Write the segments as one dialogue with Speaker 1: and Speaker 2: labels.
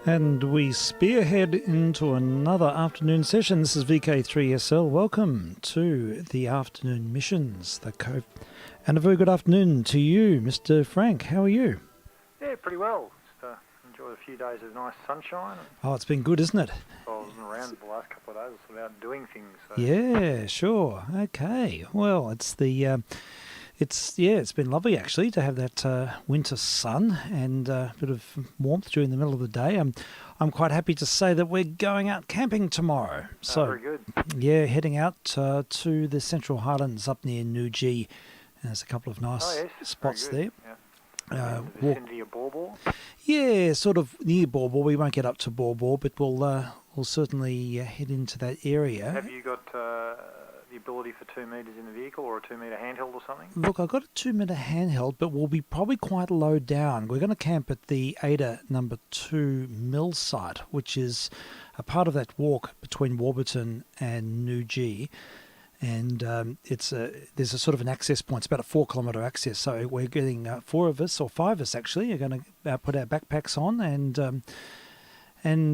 Speaker 1: And we spearhead into another afternoon session. This is vk3sl. Welcome to the afternoon missions. And a very good afternoon to you, Mr. Frank. How are you?
Speaker 2: Yeah, pretty well. Just enjoyed a few days of nice sunshine.
Speaker 1: Oh, it's been good, isn't it?
Speaker 2: I wasn't around the last couple of days. I was out doing things. So.
Speaker 1: Yeah, sure. Okay. Well, it's been lovely actually to have that winter sun and a bit of warmth during the middle of the day. I'm quite happy to say that we're going out camping tomorrow. So,
Speaker 2: very good.
Speaker 1: Yeah, heading out to the Central Highlands up near Newgee. There's a couple of nice spots there.
Speaker 2: Yeah. The vicinity of Borbor?
Speaker 1: Yeah, sort of near Borbor. We won't get up to Borbor, but we'll certainly head into that area.
Speaker 2: Have you got the ability for 2 metres in the vehicle or a 2 metre handheld or something?
Speaker 1: Look, I've got a 2 metre handheld, but we'll be probably quite low down. We're going to camp at the Ada No. 2 mill site, which is a part of that walk between Warburton and Newgee. And there's a sort of an access point. It's about a 4 kilometre access. So we're getting 4 of us, or 5 of us actually, are going to put our backpacks on and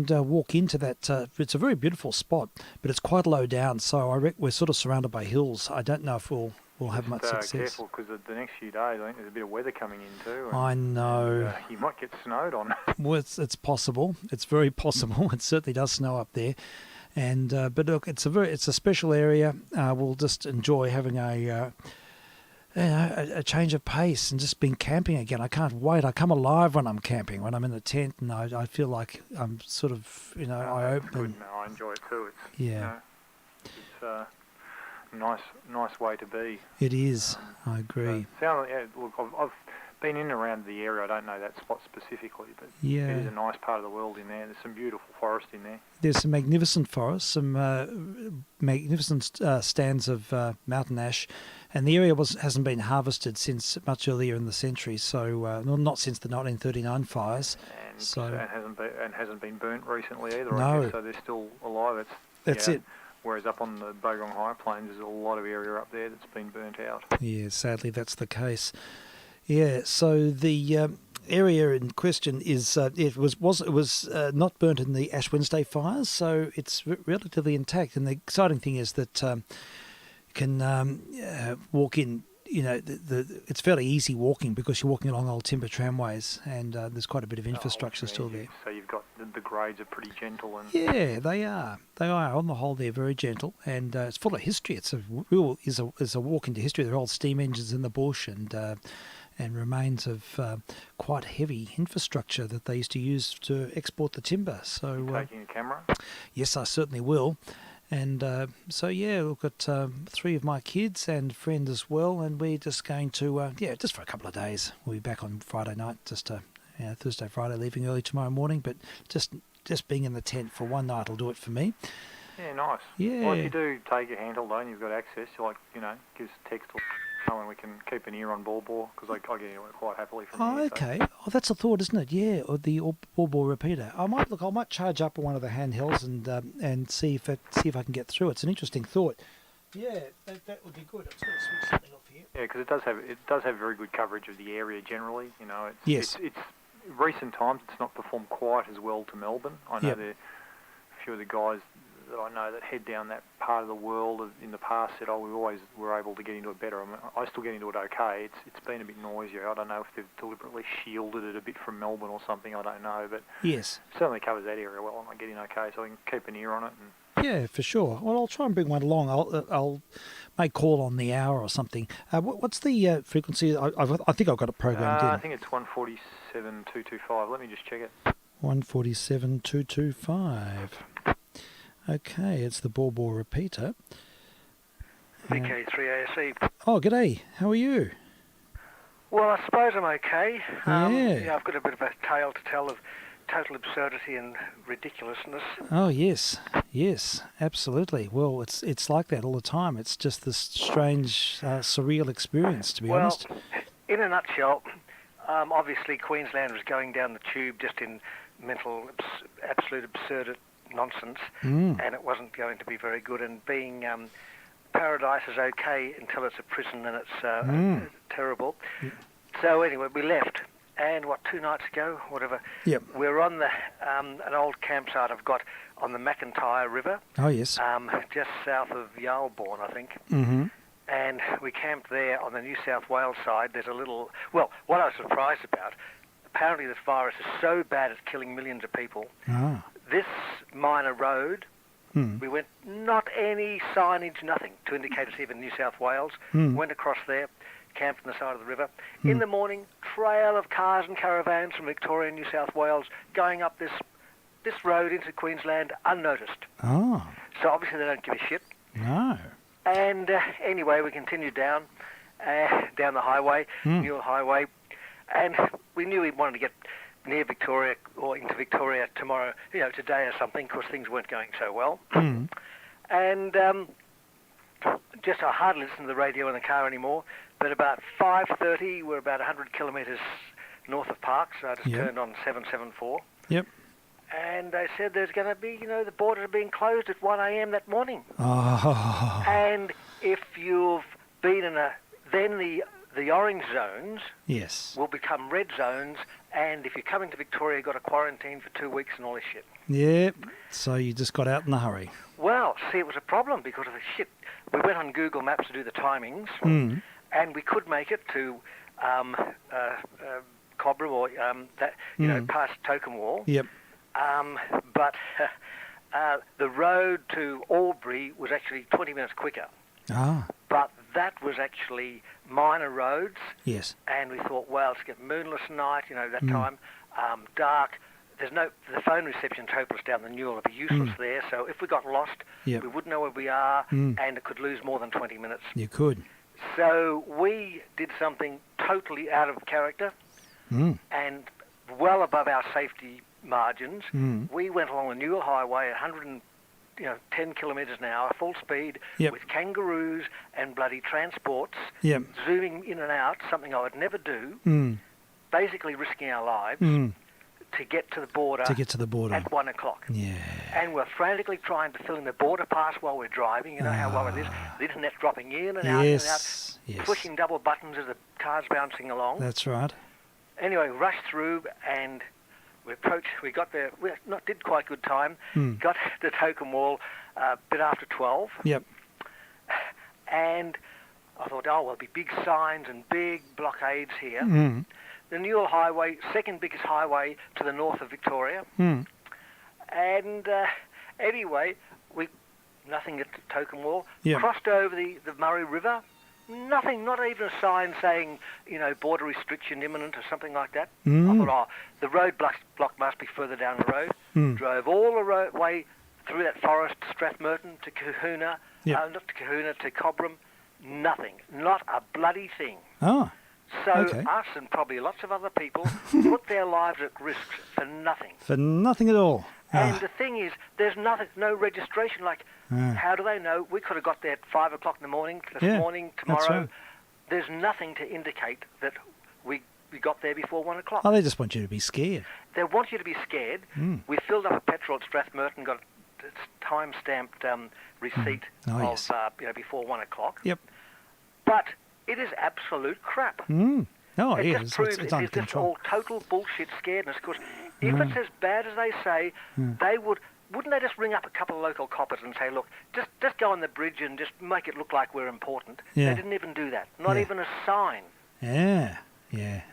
Speaker 1: walk into that. It's a very beautiful spot, but it's quite low down. So we're sort of surrounded by hills. I don't know if we'll have much success.
Speaker 2: Careful, because the next few days, I think there's a bit of weather coming in too.
Speaker 1: I know.
Speaker 2: And, you might get snowed on.
Speaker 1: Well, it's possible. It's very possible. It certainly does snow up there. And but look, it's a special area. We'll just enjoy having a change of pace and just being camping again. I can't wait. I come alive when I'm camping, when I'm in the tent, and I feel like I'm sort of I open.
Speaker 2: Good. No, I enjoy it too. It's a nice way to be.
Speaker 1: It is. I agree.
Speaker 2: Look, I've been in and around the area. I don't know that spot specifically, but
Speaker 1: yeah,
Speaker 2: it is a nice part of the world in there. There's some beautiful forest in there.
Speaker 1: There's some magnificent forests, some magnificent stands of mountain ash, and the area hasn't been harvested since much earlier in the century. So not since the 1939 fires.
Speaker 2: And hasn't been burnt recently either.
Speaker 1: No.
Speaker 2: I guess, so they're still alive.
Speaker 1: That's it.
Speaker 2: Whereas up on the Bogong High Plains, there's a lot of area up there that's been burnt out.
Speaker 1: Yeah, sadly that's the case. Yeah, so the area in question is it was not burnt in the Ash Wednesday fires, so it's relatively intact. And the exciting thing is that you can walk in. It's fairly easy walking because you're walking along old timber tramways, and there's quite a bit of infrastructure still there.
Speaker 2: So you've got the grades are pretty gentle, and
Speaker 1: yeah, they are. They are on the whole. They're very gentle, and it's full of history. It's a real is a walk into history. There are old steam engines in the bush, and remains of quite heavy infrastructure that they used to use to export the timber. So
Speaker 2: taking a camera?
Speaker 1: Yes, I certainly will. And we've got 3 of my kids and friend as well, and we're just going to just for a couple of days. We'll be back on Friday night, just Thursday, Friday, leaving early tomorrow morning. But just being in the tent for one night will do it for me.
Speaker 2: Yeah, nice.
Speaker 1: Yeah.
Speaker 2: Well, if you do take your handheld though, and you've got access, give us a text or and we can keep an ear on Borbor, because I get into it quite happily from here.
Speaker 1: Okay. So. Oh, that's a thought, isn't it? Yeah, or the Borbor repeater. I might charge up one of the handhelds and see if I can get through. It's an interesting thought. Yeah, that would be good. I'm just going to switch something off here.
Speaker 2: Yeah, because it does have very good coverage of the area generally.
Speaker 1: Yes.
Speaker 2: It's recent times it's not performed quite as well to Melbourne. I know a few of the guys that I know that head down that part of the world in the past said, we always were able to get into it better. I mean, I still get into it okay. It's been a bit noisier. I don't know if they've deliberately shielded it a bit from Melbourne or something. I don't know, but
Speaker 1: yes,
Speaker 2: it certainly covers that area well, and I get in okay, so I can keep an ear on it.
Speaker 1: Yeah, for sure. Well, I'll try and bring one along. I'll make call on the hour or something. What's the frequency? I think I've got it programmed in.
Speaker 2: I think it's 147.225. Let me just check it.
Speaker 1: 147.225. Okay, it's the Borbor repeater.
Speaker 3: vk3sl.
Speaker 1: Oh, g'day. How are you?
Speaker 3: Well, I suppose I'm okay.
Speaker 1: Yeah.
Speaker 3: I've got a bit of a tale to tell of total absurdity and ridiculousness.
Speaker 1: Oh, yes, absolutely. Well, it's like that all the time. It's just this strange, surreal experience, to be honest.
Speaker 3: Well, in a nutshell, obviously Queensland was going down the tube just in mental, absolute absurd nonsense, and it wasn't going to be very good. And being paradise is okay until it's a prison and it's terrible. So anyway, we left, And 2 nights ago, whatever,
Speaker 1: Yep.
Speaker 3: we're on the an old campsite I've got on the McIntyre River,
Speaker 1: Oh, yes.
Speaker 3: just south of Yarlborn, I think.
Speaker 1: Mm-hmm.
Speaker 3: And we camped there on the New South Wales side. There's a little... Well, what I was surprised about, apparently this virus is so bad it's killing millions of people.
Speaker 1: Ah.
Speaker 3: This minor road, we went, not any signage, nothing to indicate it's even New South Wales. Went across there, camped on the side of the river. In the morning, trail of cars and caravans from Victoria and New South Wales going up this road into Queensland unnoticed.
Speaker 1: Oh.
Speaker 3: So obviously they don't give a shit.
Speaker 1: No.
Speaker 3: And anyway, we continued down the highway, Newell Highway, and we knew we wanted to get near Victoria or into Victoria tomorrow, today or something, because things weren't going so well. And just I hardly listen to the radio in the car anymore, but about 5:30, we're about 100 kilometres north of Parkes, so I just turned on 774.
Speaker 1: Yep.
Speaker 3: And they said there's going to be, the borders are being closed at 1 a.m. that morning.
Speaker 1: Oh.
Speaker 3: And if you've been in then the orange zones
Speaker 1: Yes.
Speaker 3: will become red zones, and if you're coming to Victoria, you've got to quarantine for 2 weeks and all this shit.
Speaker 1: Yep. So you just got out in a hurry.
Speaker 3: Well, see, it was a problem because of the shit. We went on Google Maps to do the timings, and we could make it to Cobram or past Tokemwall.
Speaker 1: Yep.
Speaker 3: But the road to Albury was actually 20 minutes quicker.
Speaker 1: Ah.
Speaker 3: But that was actually minor roads.
Speaker 1: Yes.
Speaker 3: And we thought, well, it's a moonless night, that time, dark. The phone reception's hopeless down the Newell. It'd be useless there. So if we got lost, we wouldn't know where we are, and it could lose more than 20 minutes.
Speaker 1: You could.
Speaker 3: So we did something totally out of character and well above our safety margins. We went along the Newell Highway at 110 kilometres an hour, full speed, with kangaroos and bloody transports, zooming in and out, something I would never do, basically risking our lives to get to the border. At 1 o'clock.
Speaker 1: Yeah.
Speaker 3: And we're frantically trying to fill in the border pass while we're driving. You know how well it is. The internet's dropping in and out and out, pushing double buttons as the car's bouncing along.
Speaker 1: That's right.
Speaker 3: Anyway, rushed through and we got there, did quite good time, got to Tokemwall a bit after 12.
Speaker 1: Yep.
Speaker 3: And I thought, there'll be big signs and big blockades here. The Newell Highway, second biggest highway to the north of Victoria. And anyway, nothing at Tokemwall. Crossed over the Murray River. Nothing, not even a sign saying, border restriction imminent or something like that. I thought, the road block must be further down the road. Drove all the way through that forest, Strathmerton to Kahuna, not to Kahuna, to Cobram. Nothing, not a bloody thing.
Speaker 1: Oh.
Speaker 3: So
Speaker 1: Okay.
Speaker 3: us and probably lots of other people put their lives at risk for nothing.
Speaker 1: For nothing at all.
Speaker 3: And the thing is, there's nothing, no registration. How do they know? We could have got there at 5 o'clock in the morning, tomorrow.
Speaker 1: That's right.
Speaker 3: There's nothing to indicate that we got there before 1 o'clock.
Speaker 1: Oh, they just want you to be scared.
Speaker 3: They want you to be scared. We filled up a petrol at Strathmerton, got a time-stamped receipt before 1 o'clock.
Speaker 1: Yep.
Speaker 3: But it is absolute crap.
Speaker 1: Oh,
Speaker 3: It
Speaker 1: yeah,
Speaker 3: just proves
Speaker 1: it's
Speaker 3: it's
Speaker 1: under
Speaker 3: just
Speaker 1: control.
Speaker 3: all total bullshit scaredness. Because if it's as bad as they say, they wouldn't they just ring up a couple of local coppers and say, look, just go on the bridge and just make it look like we're important.
Speaker 1: Yeah.
Speaker 3: They didn't even do that. Not even a sign.
Speaker 1: Yeah.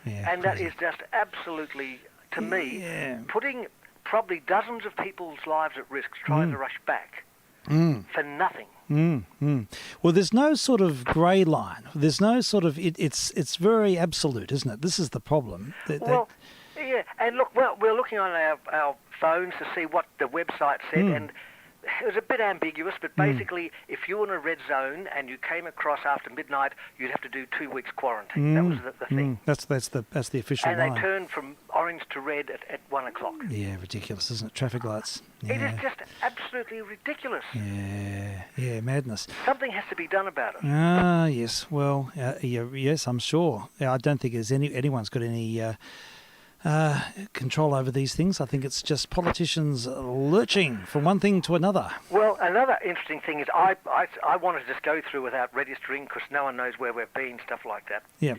Speaker 3: And that is just absolutely, to me, putting probably dozens of people's lives at risk trying to rush back for nothing.
Speaker 1: Well, there's no sort of grey line. There's no sort of... It's very absolute, isn't it? This is the problem.
Speaker 3: Yeah, and look, we're looking on our phones to see what the website said, and it was a bit ambiguous, but basically, if you were in a red zone and you came across after midnight, you'd have to do 2 weeks quarantine. That was the thing.
Speaker 1: That's the official line.
Speaker 3: And they turned from orange to red at 1 o'clock.
Speaker 1: Yeah, ridiculous, isn't it? Traffic lights. Yeah.
Speaker 3: It is just absolutely ridiculous.
Speaker 1: Yeah, madness.
Speaker 3: Something has to be done about it.
Speaker 1: Yes. Well, yes, I'm sure. I don't think anyone's got any control over these things. I think it's just politicians lurching from one thing to another.
Speaker 3: Well, another interesting thing is I wanted to just go through without registering because no one knows where we've been, stuff like that.
Speaker 1: Yeah.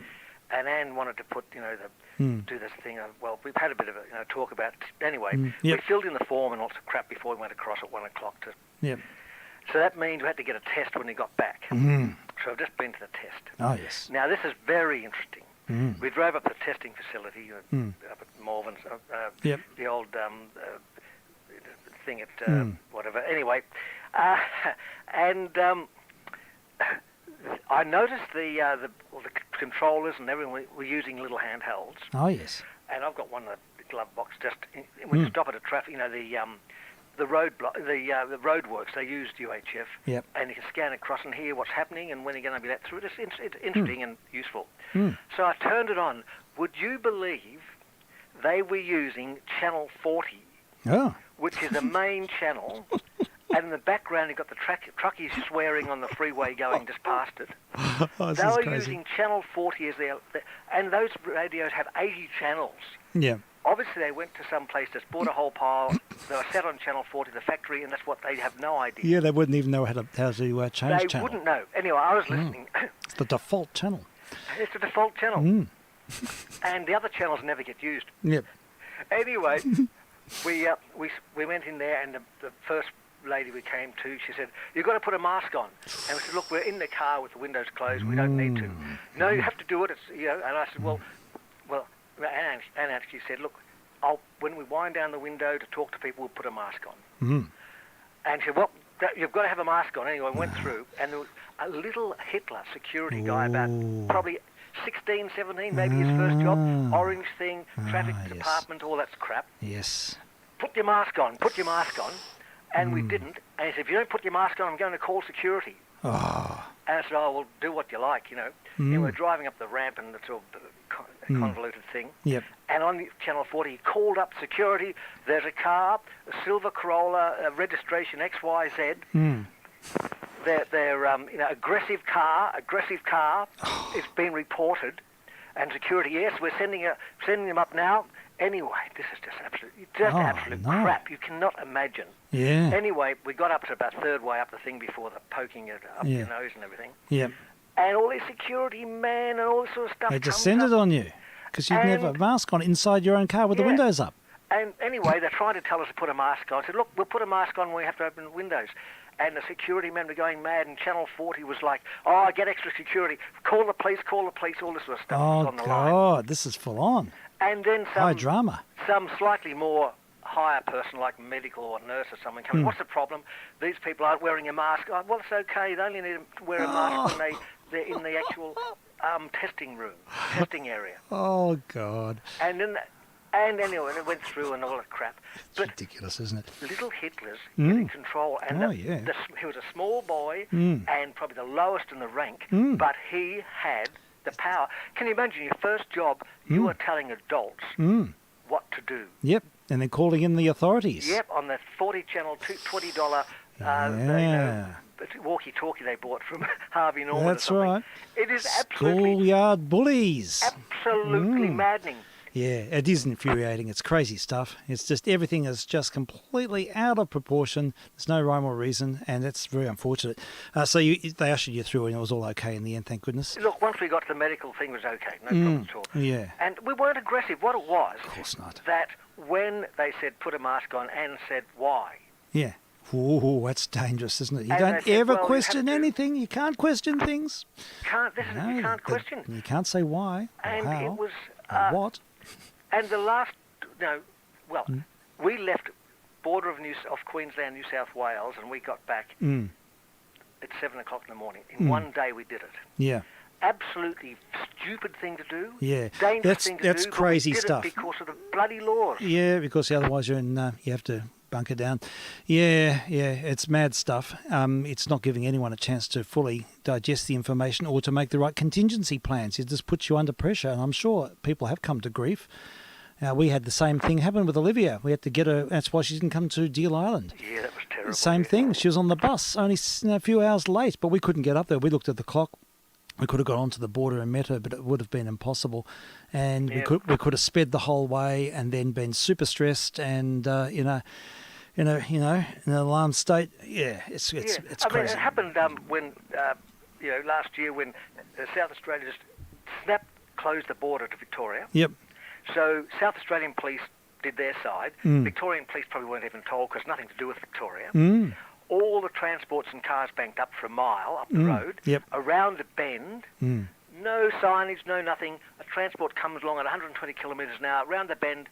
Speaker 3: and Anne wanted to put, do this thing. Well, we've had a bit of a talk about it. Anyway,
Speaker 1: Yep.
Speaker 3: we filled in the form and all sorts of crap before we went across at 1 o'clock.
Speaker 1: Yep.
Speaker 3: So that means we had to get a test when we got back.
Speaker 1: Mm.
Speaker 3: So I've just been to the test.
Speaker 1: Oh, yes.
Speaker 3: Now, this is very interesting.
Speaker 1: Mm.
Speaker 3: We drove up to the testing facility up at Morven's,
Speaker 1: Yep.
Speaker 3: the old thing at whatever. Anyway, and I noticed the controllers and everyone were using little handhelds.
Speaker 1: Oh, yes.
Speaker 3: And I've got one in the glove box. Just when you stop at a traffic, the roadworks, they used UHF.
Speaker 1: Yep.
Speaker 3: And you can scan across and hear what's happening and when you're going to be let through. It's interesting and useful.
Speaker 1: Mm.
Speaker 3: So I turned it on. Would you believe they were using channel 40,
Speaker 1: Oh.
Speaker 3: which is the main channel, and in the background you've got the truckies swearing on the freeway going just past it.
Speaker 1: Oh, this
Speaker 3: They
Speaker 1: is
Speaker 3: were
Speaker 1: crazy.
Speaker 3: using channel 40 as and those radios have 80 channels.
Speaker 1: Yeah.
Speaker 3: Obviously, they went to some place, just bought a whole pile. They were set on channel 40, the factory, and that's what they have no idea.
Speaker 1: Yeah, they wouldn't even know how to change
Speaker 3: They
Speaker 1: channel.
Speaker 3: wouldn't know. Anyway, I was listening.
Speaker 1: It's the default channel.
Speaker 3: It's a default channel.
Speaker 1: Mm.
Speaker 3: And the other channels never get used.
Speaker 1: Yep.
Speaker 3: Anyway, we went in there, and the first lady we came to, she said, "You've got to put a mask on." And we said, "Look, we're in the car with the windows closed. We don't need to." "No, you have to do it." And I said, "Well." Anne actually said, "Look, when we wind down the window to talk to people, we'll put a mask on."
Speaker 1: Mm.
Speaker 3: And she said, "Well, you've got to have a mask on." Anyway, went through, and there was a little Hitler security guy, about probably 16, 17, maybe his first job, orange thing, traffic
Speaker 1: yes.
Speaker 3: department, all that crap.
Speaker 1: Yes.
Speaker 3: "Put your mask on, put your mask on." And we didn't. And he said, "If you don't put your mask on, I'm going to call security."
Speaker 1: Oh.
Speaker 3: And I said, "Oh, well, do what you like, And we're driving up the ramp, and it's all a convoluted thing.
Speaker 1: Yep.
Speaker 3: And on the channel 40, he called up security. There's a car, a silver Corolla, registration XYZ.
Speaker 1: Mm.
Speaker 3: They're aggressive car. It's been reported. And security, yes, we're sending them up now. Anyway, this is just absolute
Speaker 1: no.
Speaker 3: crap. You cannot imagine.
Speaker 1: Yeah.
Speaker 3: Anyway, we got up to about third way up the thing before the poking it up
Speaker 1: Yeah.
Speaker 3: your nose and everything.
Speaker 1: Yep.
Speaker 3: And all this security man and all this sort of stuff
Speaker 1: They just
Speaker 3: comes
Speaker 1: send
Speaker 3: up.
Speaker 1: it on you because you'd never have a mask on inside your own car with the
Speaker 3: Yeah.
Speaker 1: windows up.
Speaker 3: And anyway, they're trying to tell us to put a mask on. I said, "Look, we'll put a mask on when we have to open the windows." And the security men were going mad, and Channel 40 was like, "Oh, get extra security. Call the police, all this sort of stuff was
Speaker 1: Oh,
Speaker 3: on the line."
Speaker 1: God, this is full on.
Speaker 3: And then
Speaker 1: High drama.
Speaker 3: some slightly more higher person like medical or nurse or something coming, "What's the problem? These people aren't wearing a mask." "Oh, well, it's okay. They only need to wear a mask when they're in the actual testing room, testing area."
Speaker 1: Oh, God.
Speaker 3: And anyway, it went through and all that crap.
Speaker 1: It's
Speaker 3: But
Speaker 1: ridiculous, isn't it?
Speaker 3: little Hitler's getting control. And
Speaker 1: yeah.
Speaker 3: he was a small boy and probably the lowest in the rank, but he had the power. Can you imagine your first job, you were telling adults what to do?
Speaker 1: Yep. And then calling in the authorities.
Speaker 3: Yep, on the 40 channel, $20 walkie-talkie they bought from Harvey Norman.
Speaker 1: That's
Speaker 3: or something.
Speaker 1: right.
Speaker 3: It is absolutely
Speaker 1: Schoolyard bullies.
Speaker 3: maddening.
Speaker 1: Yeah, it is infuriating. It's crazy stuff. It's just everything is just completely out of proportion. There's no rhyme or reason, and it's very unfortunate. So they ushered you through, and it was all okay in the end, thank goodness.
Speaker 3: Look, once we got to the medical thing, it was okay, no problem at all.
Speaker 1: Yeah.
Speaker 3: And we weren't aggressive. What it was,
Speaker 1: Of course not.
Speaker 3: that when they said put a mask on, Anne said why.
Speaker 1: Yeah. Ooh, that's dangerous, isn't it? You
Speaker 3: And
Speaker 1: don't
Speaker 3: they said,
Speaker 1: ever
Speaker 3: well, you
Speaker 1: question
Speaker 3: have to.
Speaker 1: anything. You can't question things.
Speaker 3: You can't question.
Speaker 1: You can't say why or
Speaker 3: And
Speaker 1: how
Speaker 3: it was
Speaker 1: or what.
Speaker 3: And the last, we left border of Queensland, New South Wales, and we got back at 7 o'clock in the morning. In one day we did it.
Speaker 1: Yeah.
Speaker 3: Absolutely stupid thing to do.
Speaker 1: Yeah.
Speaker 3: Dangerous thing to do.
Speaker 1: That's crazy
Speaker 3: but we did
Speaker 1: stuff.
Speaker 3: It because of the bloody laws.
Speaker 1: Yeah, because otherwise you're in. You have to bunker down. Yeah, it's mad stuff. It's not giving anyone a chance to fully digest the information or to make the right contingency plans. It just puts you under pressure, and I'm sure people have come to grief. We had the same thing happen with Olivia. We had to get her. That's why she didn't come to Deal Island.
Speaker 3: Yeah, that was terrible.
Speaker 1: Same thing. She was on the bus, only a few hours late, but we couldn't get up there. We looked at the clock. We could have got onto the border and met her, but it would have been impossible. And we could have sped the whole way and then been super stressed and in an alarmed state. Yeah, it's crazy.
Speaker 3: I mean, it happened when last year when South Australia just snapped closed the border to Victoria.
Speaker 1: Yep.
Speaker 3: So South Australian police did their side. Victorian police probably weren't even told because nothing to do with Victoria. All the transports and cars banked up for a mile up the road.
Speaker 1: Yep.
Speaker 3: Around a bend, no signage, no nothing. A transport comes along at 120 kilometres an hour. Around the bend,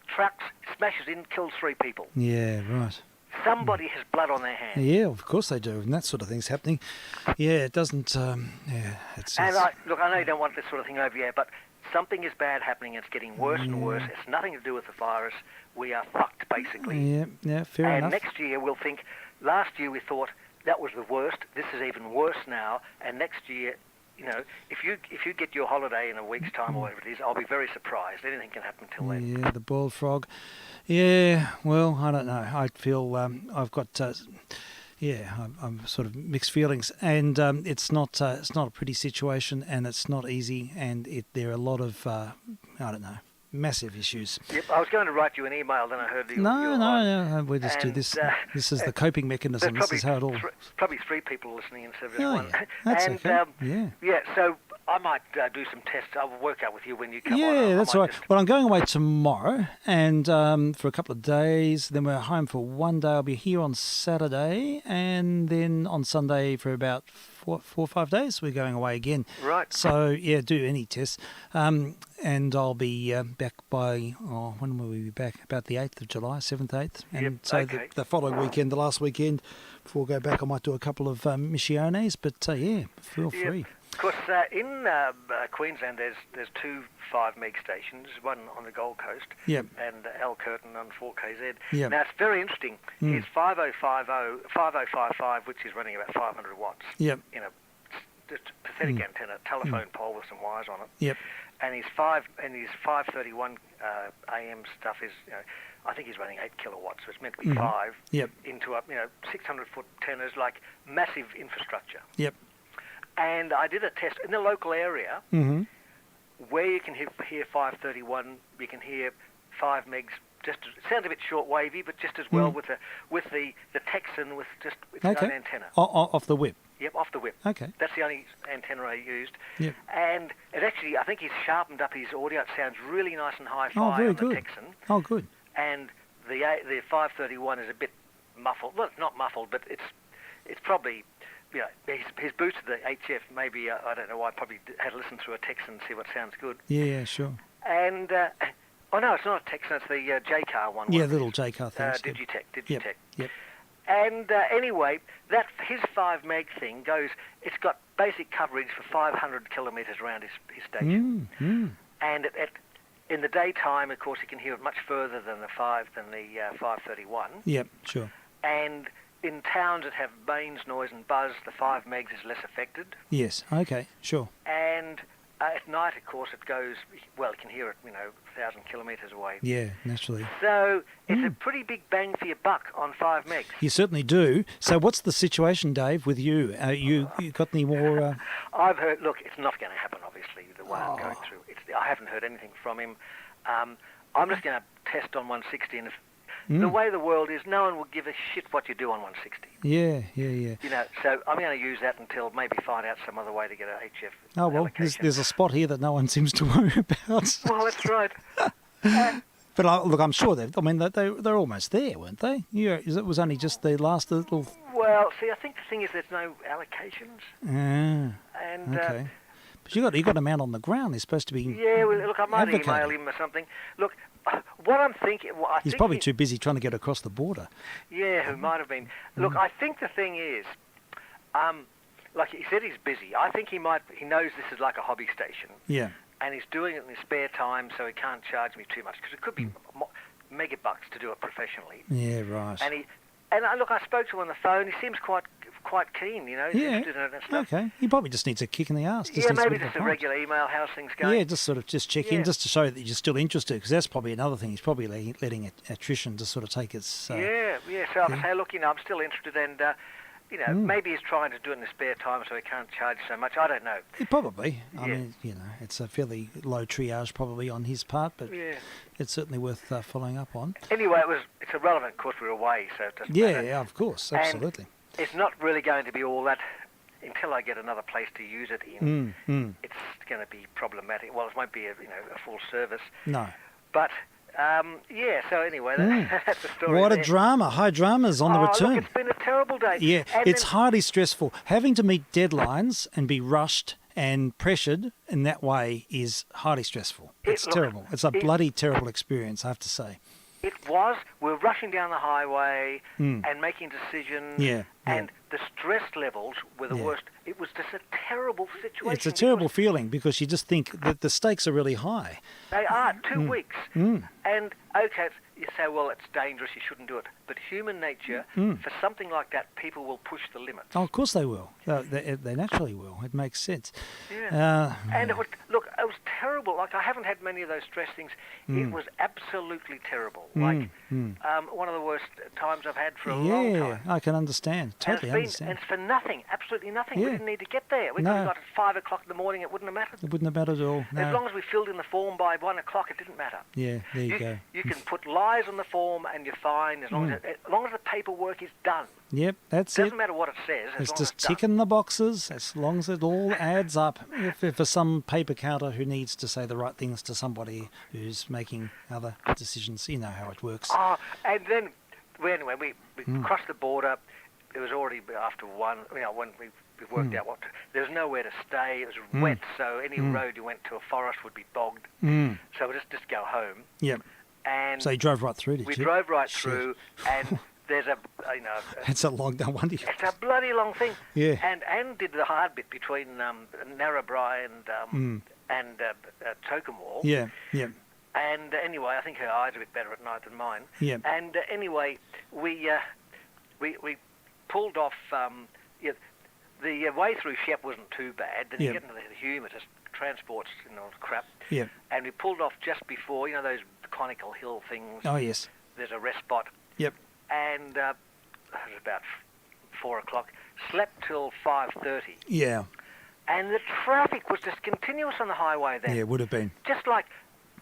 Speaker 3: trucks, smashes in, kills 3 people.
Speaker 1: Yeah, right.
Speaker 3: Somebody has blood on their hands.
Speaker 1: Yeah, of course they do, and that sort of thing's happening. Yeah, it doesn't. It's.
Speaker 3: And I know you don't want this sort of thing over here, but something is bad happening. It's getting worse and worse. It's nothing to do with the virus. We are fucked, basically.
Speaker 1: Yeah, fair enough.
Speaker 3: And next year we'll think. Last year we thought that was the worst. This is even worse now. And next year, if you get your holiday in a week's time or whatever it is, I'll be very surprised. Anything can happen till then.
Speaker 1: Yeah, the boiled frog. Yeah, well, I don't know. I feel I've got. I'm sort of mixed feelings, and it's not a pretty situation, and it's not easy, and there are a lot of massive issues.
Speaker 3: Yep, I was going to write you an email, then I heard you.
Speaker 1: No, we just do this. This is the coping mechanism. This is how it all.
Speaker 3: Probably 3 people listening instead of just
Speaker 1: Oh,
Speaker 3: one.
Speaker 1: yeah. That's okay.
Speaker 3: Yeah, so I might do some tests. I'll work out with you when you come on.
Speaker 1: Yeah, that's all right. Well, I'm going away tomorrow, and for a couple of days. Then we're home for one day. I'll be here on Saturday, and then on Sunday for about 4 or 5 days. We're going away again.
Speaker 3: Right.
Speaker 1: So yeah, do any tests, and I'll be back by when will we be back? About the 8th of July, 7th, 8th, and
Speaker 3: Yep,
Speaker 1: so
Speaker 3: okay.
Speaker 1: the following weekend, the last weekend before we go back, I might do a couple of missiones. But feel free.
Speaker 3: Of course, in Queensland, there's 2 5 meg stations, one on the Gold Coast
Speaker 1: Yep.
Speaker 3: and Al Curtin on 4KZ.
Speaker 1: Yep.
Speaker 3: Now, it's very interesting. Here's 5055, which is running about 500 watts
Speaker 1: Yep.
Speaker 3: in a pathetic antenna, telephone pole with some wires on it.
Speaker 1: Yep.
Speaker 3: And his 531 AM stuff is, I think he's running 8 kilowatts, so it's meant to be 5
Speaker 1: Yep.
Speaker 3: into 600-foot antennas, like massive infrastructure.
Speaker 1: Yep.
Speaker 3: And I did a test in the local area where you can hear 531. You can hear 5 megs. It sounds a bit short wavy, but just as well with the Texan with just its own antenna.
Speaker 1: Off the whip.
Speaker 3: Yep, off the whip.
Speaker 1: Okay.
Speaker 3: That's the only antenna I used.
Speaker 1: Yep.
Speaker 3: And it actually, I think he's sharpened up his audio. It sounds really nice and hi-fi
Speaker 1: very
Speaker 3: on
Speaker 1: good.
Speaker 3: the Texan.
Speaker 1: Oh, good.
Speaker 3: And the 531 is a bit muffled. Well, it's not muffled, but it's probably. He's boosted the HF. Maybe I don't know why. Probably had to listen through a Texan and see what sounds good.
Speaker 1: Yeah, sure.
Speaker 3: And no, it's not a Texan. It's the J-Car one.
Speaker 1: Yeah, little J-Car thing.
Speaker 3: Digitech.
Speaker 1: Yep.
Speaker 3: And anyway, that his 5 meg thing goes. It's got basic coverage for 500 kilometres around his station. And in the daytime, of course, you can hear it much further than the 531.
Speaker 1: Yep, sure.
Speaker 3: And in towns that have mains, noise and buzz, the 5 megs is less affected.
Speaker 1: Yes, okay, sure.
Speaker 3: And at night, of course, it goes, well, you can hear it, 1,000 kilometres away.
Speaker 1: Yeah, naturally.
Speaker 3: So it's a pretty big bang for your buck on 5 megs.
Speaker 1: You certainly do. So what's the situation, Dave, with you? You got any more...
Speaker 3: I've heard, look, it's not going to happen, obviously, the way I'm going through. I haven't heard anything from him. I'm just going to test on 160, and if the way the world is, no one will give a shit what you do on 160.
Speaker 1: Yeah.
Speaker 3: So I'm going to use that until maybe find out some other way to get a HF
Speaker 1: Oh, well, there's a spot here that no one seems to worry about.
Speaker 3: Well, that's right.
Speaker 1: But look, I'm sure they're almost there, weren't they? Yeah, it was only just the last little...
Speaker 3: Well, see, I think the thing is there's no allocations. And
Speaker 1: okay. But you got a man on the ground. He's supposed to be...
Speaker 3: Yeah, well, look, I might email him or something. Look, what I'm thinking...
Speaker 1: He's probably too busy trying to get across the border.
Speaker 3: Yeah, who might have been. Look, I think the thing is, like he said, he's busy. I think he knows this is like a hobby station.
Speaker 1: Yeah.
Speaker 3: And he's doing it in his spare time, so he can't charge me too much, because it could be megabucks to do it professionally.
Speaker 1: Yeah, right.
Speaker 3: And I spoke to him on the phone. He seems quite keen, He's interested in it and stuff.
Speaker 1: Okay. He probably just needs a kick in the arse.
Speaker 3: Maybe just a regular email, how's things going?
Speaker 1: Yeah, just check in, just to show that you're still interested, because that's probably another thing. He's probably letting attrition just sort of take its...
Speaker 3: So I'll say, look, I'm still interested, and, maybe he's trying to do it in his spare time so he can't charge so much. I don't know.
Speaker 1: Yeah, probably. I mean, it's a fairly low triage probably on his part, but it's certainly worth following up on.
Speaker 3: Anyway, it's irrelevant, of course, we're away, so it doesn't matter.
Speaker 1: Yeah, of course, absolutely.
Speaker 3: And it's not really going to be all that until I get another place to use it in, it's going to be problematic. Well, it won't be a full service.
Speaker 1: No.
Speaker 3: But so anyway, that's the story.
Speaker 1: What
Speaker 3: there.
Speaker 1: a drama. High drama's on the return.
Speaker 3: Look, it's been a terrible day.
Speaker 1: Yeah,
Speaker 3: and
Speaker 1: it's highly stressful. Having to meet deadlines and be rushed and pressured in that way is highly stressful. It's terrible. It's a bloody terrible experience, I have to say.
Speaker 3: It was. We're rushing down the highway and making decisions. And the stress levels were the worst. It was just a terrible situation.
Speaker 1: It's a terrible feeling because you just think that the stakes are really high.
Speaker 3: They are. 2 weeks. And, okay, you say, well, it's dangerous, you shouldn't do it. But human nature, for something like that, people will push the limits.
Speaker 1: Oh, of course they will. They naturally will. It makes sense.
Speaker 3: Yeah. And it was terrible. Like, I haven't had many of those stress things. It was absolutely terrible. Like, one of the worst times I've had for a long time.
Speaker 1: Yeah, I can understand. Totally understand.
Speaker 3: And it's for nothing. Absolutely nothing.
Speaker 1: Yeah.
Speaker 3: We didn't need to get there. We could have got at 5 o'clock in the morning. It wouldn't have mattered.
Speaker 1: It wouldn't have mattered at all. No.
Speaker 3: As long as we filled in the form by 1 o'clock, it didn't matter.
Speaker 1: Yeah, there you go.
Speaker 3: You can put lies on the form and you're fine as long as the paperwork is done.
Speaker 1: Yep, that's it.
Speaker 3: Doesn't matter what it says.
Speaker 1: It's just ticking the boxes as long as it all adds up. If for some paper counter who needs to say the right things to somebody who's making other decisions, you know how it works.
Speaker 3: Oh, and then anyway, we crossed the border. It was already after 1. When we worked out there was nowhere to stay. It was wet, so any road you went to a forest would be bogged. So we just go home.
Speaker 1: Yep.
Speaker 3: And
Speaker 1: so you drove right through, did you?
Speaker 3: We drove right through, and there's
Speaker 1: it's a long, no wonder.
Speaker 3: It's a bloody long thing.
Speaker 1: Yeah.
Speaker 3: And Anne did the hard bit between Narrabri and Tokemwall.
Speaker 1: Yeah. Yeah.
Speaker 3: And anyway, I think her eyes are a bit better at night than mine.
Speaker 1: Yeah.
Speaker 3: And anyway, we pulled off. The way through Shep wasn't too bad. Then you get into the Hume, it just transports crap.
Speaker 1: Yeah.
Speaker 3: And we pulled off just before those conical hill things.
Speaker 1: Oh yes.
Speaker 3: There's a rest spot.
Speaker 1: Yep.
Speaker 3: And it was about 4 o'clock. Slept till 5:30.
Speaker 1: Yeah.
Speaker 3: And the traffic was just continuous on the highway then.
Speaker 1: Yeah, it would have been.
Speaker 3: Just like.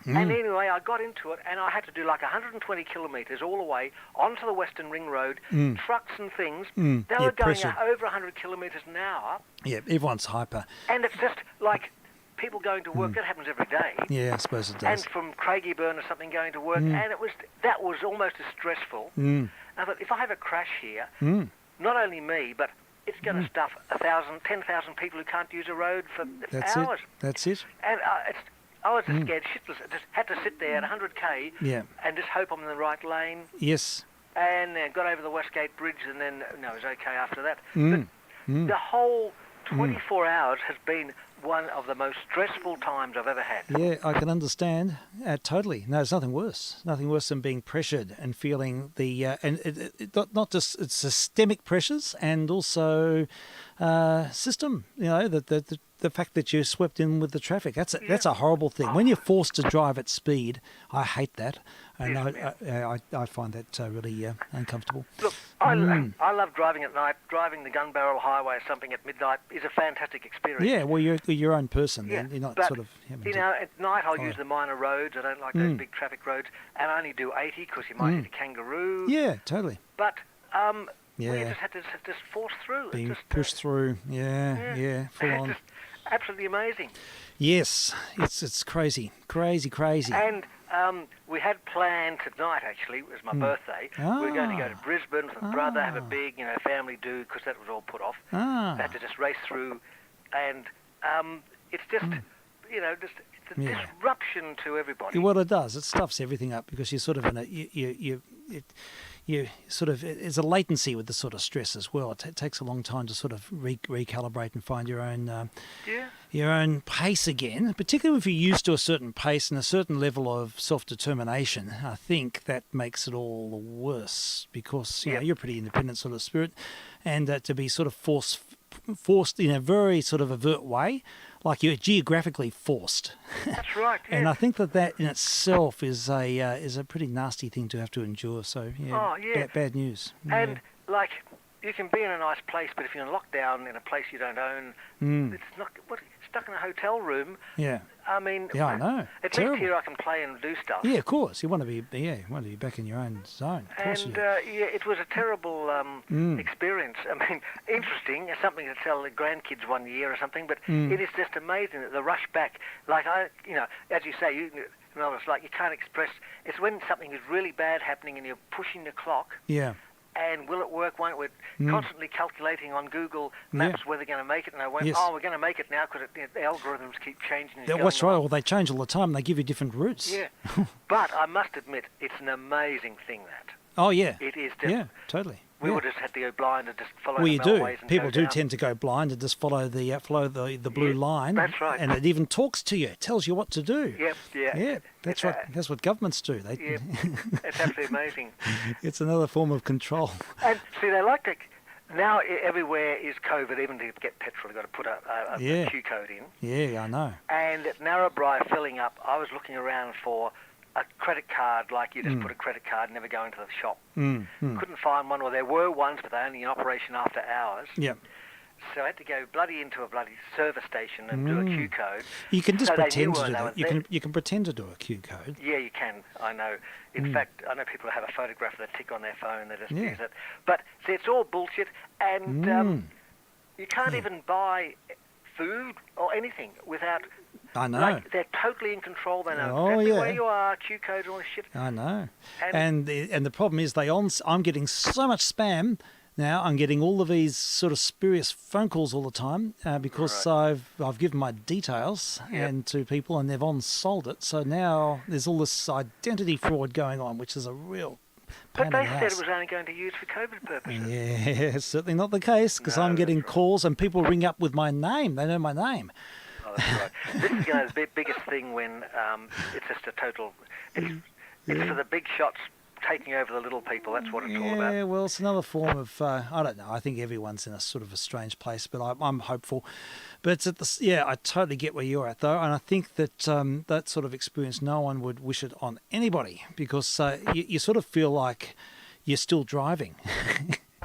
Speaker 3: And anyway, I got into it, and I had to do like 120 kilometres all the way onto the Western Ring Road, trucks and things. They were going at over 100 kilometres an hour.
Speaker 1: Yeah, everyone's hyper.
Speaker 3: And it's just like people going to work. That happens every day.
Speaker 1: Yeah, I suppose it does.
Speaker 3: And from Craigieburn or something going to work, and that was almost as stressful. I thought, if I have a crash here, not only me, but it's going to stuff 10,000 people who can't use a road for hours.
Speaker 1: That's it.
Speaker 3: And I was just scared shitless. I just had to sit there at 100k and just hope I'm in the right lane.
Speaker 1: Yes.
Speaker 3: And got over the Westgate Bridge, and then it was okay after that. But the whole 24 hours has been one of the most stressful times I've ever had.
Speaker 1: Yeah, I can understand. Totally. No, there's nothing worse. Nothing worse than being pressured and feeling the not just it's systemic pressures and also system. The fact that you're swept in with the traffic. That's a horrible thing. When you're forced to drive at speed, I hate that. And I find that really uncomfortable.
Speaker 3: Look, I love driving at night. Driving the Gun Barrel Highway or something at midnight is a fantastic experience.
Speaker 1: Yeah, well, you're your own person then. You're not
Speaker 3: but,
Speaker 1: sort of...
Speaker 3: at night I'll use the minor roads. I don't like those big traffic roads. And I only do 80 because you might hit a kangaroo.
Speaker 1: Yeah, totally.
Speaker 3: But... we just had to just force through.
Speaker 1: Being pushed through. Yeah, full on.
Speaker 3: Just absolutely amazing.
Speaker 1: Yes, it's crazy.
Speaker 3: And we had planned tonight, actually. It was my birthday. We were going to go to Brisbane with my brother, have a big family do, because that was all put off. We had to just race through. And it's just, just it's a disruption to everybody.
Speaker 1: Well, it does. It stuffs everything up because you're sort of in a... You sort of, it's a latency with the sort of stress as well. It takes a long time to sort of recalibrate and find your own pace again, particularly if you're used to a certain pace and a certain level of self-determination. I think that makes it all the worse because you're a pretty independent sort of spirit, and to be sort of forced in a very sort of overt way, like you're geographically forced.
Speaker 3: That's right. Yeah.
Speaker 1: And I think that in itself is a pretty nasty thing to have to endure. So bad news.
Speaker 3: And like you can be in a nice place, but if you're in lockdown in a place you don't own, it's stuck in a hotel room.
Speaker 1: Yeah.
Speaker 3: I mean,
Speaker 1: Yeah, I know.
Speaker 3: At
Speaker 1: Terrible.
Speaker 3: least here I can play and do stuff.
Speaker 1: Yeah, of course. You want to be back in your own zone. Of course
Speaker 3: And
Speaker 1: you do.
Speaker 3: yeah, it was a terrible experience. I mean, interesting. Something to tell the grandkids one year or something. But it is just amazing that the rush back. Like as you say, it's like you can't express. It's when something is really bad happening and you're pushing the clock.
Speaker 1: Yeah.
Speaker 3: And will it work? Won't it? We're constantly calculating on Google Maps whether they're going to make it. And I went,
Speaker 1: Yes.
Speaker 3: we're going to make it now because the algorithms keep changing. And
Speaker 1: That's
Speaker 3: going
Speaker 1: right.
Speaker 3: on.
Speaker 1: Well, they change all the time. They give you different routes.
Speaker 3: Yeah. But I must admit, it's an amazing thing that.
Speaker 1: Oh, yeah.
Speaker 3: It is just.
Speaker 1: Yeah, totally.
Speaker 3: We would just have to go blind and just follow
Speaker 1: Well,
Speaker 3: the
Speaker 1: you do.
Speaker 3: railways and
Speaker 1: People
Speaker 3: go
Speaker 1: do
Speaker 3: down.
Speaker 1: tend to go blind and just follow the blue line.
Speaker 3: That's right.
Speaker 1: And it even talks to you. It tells you what to do.
Speaker 3: Yep, yeah.
Speaker 1: Yeah, that's what governments do. They.
Speaker 3: Yeah, it's absolutely amazing.
Speaker 1: It's another form of control.
Speaker 3: And see, they like to. Now everywhere is COVID. Even to get petrol, you've got to put a Q code in.
Speaker 1: Yeah, I know.
Speaker 3: And at Narrabri filling up, I was looking around for a credit card, like you just put a credit card, never go into the shop. Couldn't find one, or there were ones, but they're only in operation after hours.
Speaker 1: Yeah.
Speaker 3: So I had to go bloody into a bloody service station and do a Q code.
Speaker 1: You can just
Speaker 3: So they
Speaker 1: pretend
Speaker 3: knew
Speaker 1: to do
Speaker 3: they
Speaker 1: that.
Speaker 3: were
Speaker 1: You can pretend to do a Q code.
Speaker 3: Yeah, you can. I know. In fact, I know people who have a photograph of the tick on their phone. They just
Speaker 1: Yeah.
Speaker 3: use it. But see, it's all bullshit, and you can't even buy food or anything without.
Speaker 1: I know.
Speaker 3: Like, they're totally in control. They know
Speaker 1: Oh,
Speaker 3: exactly
Speaker 1: yeah.
Speaker 3: where you are, Q code, and all this shit.
Speaker 1: I know.
Speaker 3: And-
Speaker 1: And the problem is I'm getting so much spam now. I'm getting all of these sort of spurious phone calls all the time because I've given my details and to people and they've on-sold it. So now there's all this identity fraud going on, which is a real pain
Speaker 3: But
Speaker 1: in
Speaker 3: they
Speaker 1: the
Speaker 3: said
Speaker 1: ass.
Speaker 3: it was only going to use for COVID purposes.
Speaker 1: Yeah, it's certainly not the case because
Speaker 3: No,
Speaker 1: I'm getting
Speaker 3: that's right.
Speaker 1: calls and people ring up with my name. They know my name.
Speaker 3: Oh, that's right. This is the biggest thing when it's just a total. It's for the big shots taking over the little people. That's what it's all about.
Speaker 1: Yeah, well, it's another form of, I don't know, I think everyone's in a sort of a strange place, but I'm hopeful. But it's at I totally get where you're at, though, and I think that that sort of experience, no one would wish it on anybody, because you sort of feel like you're still driving.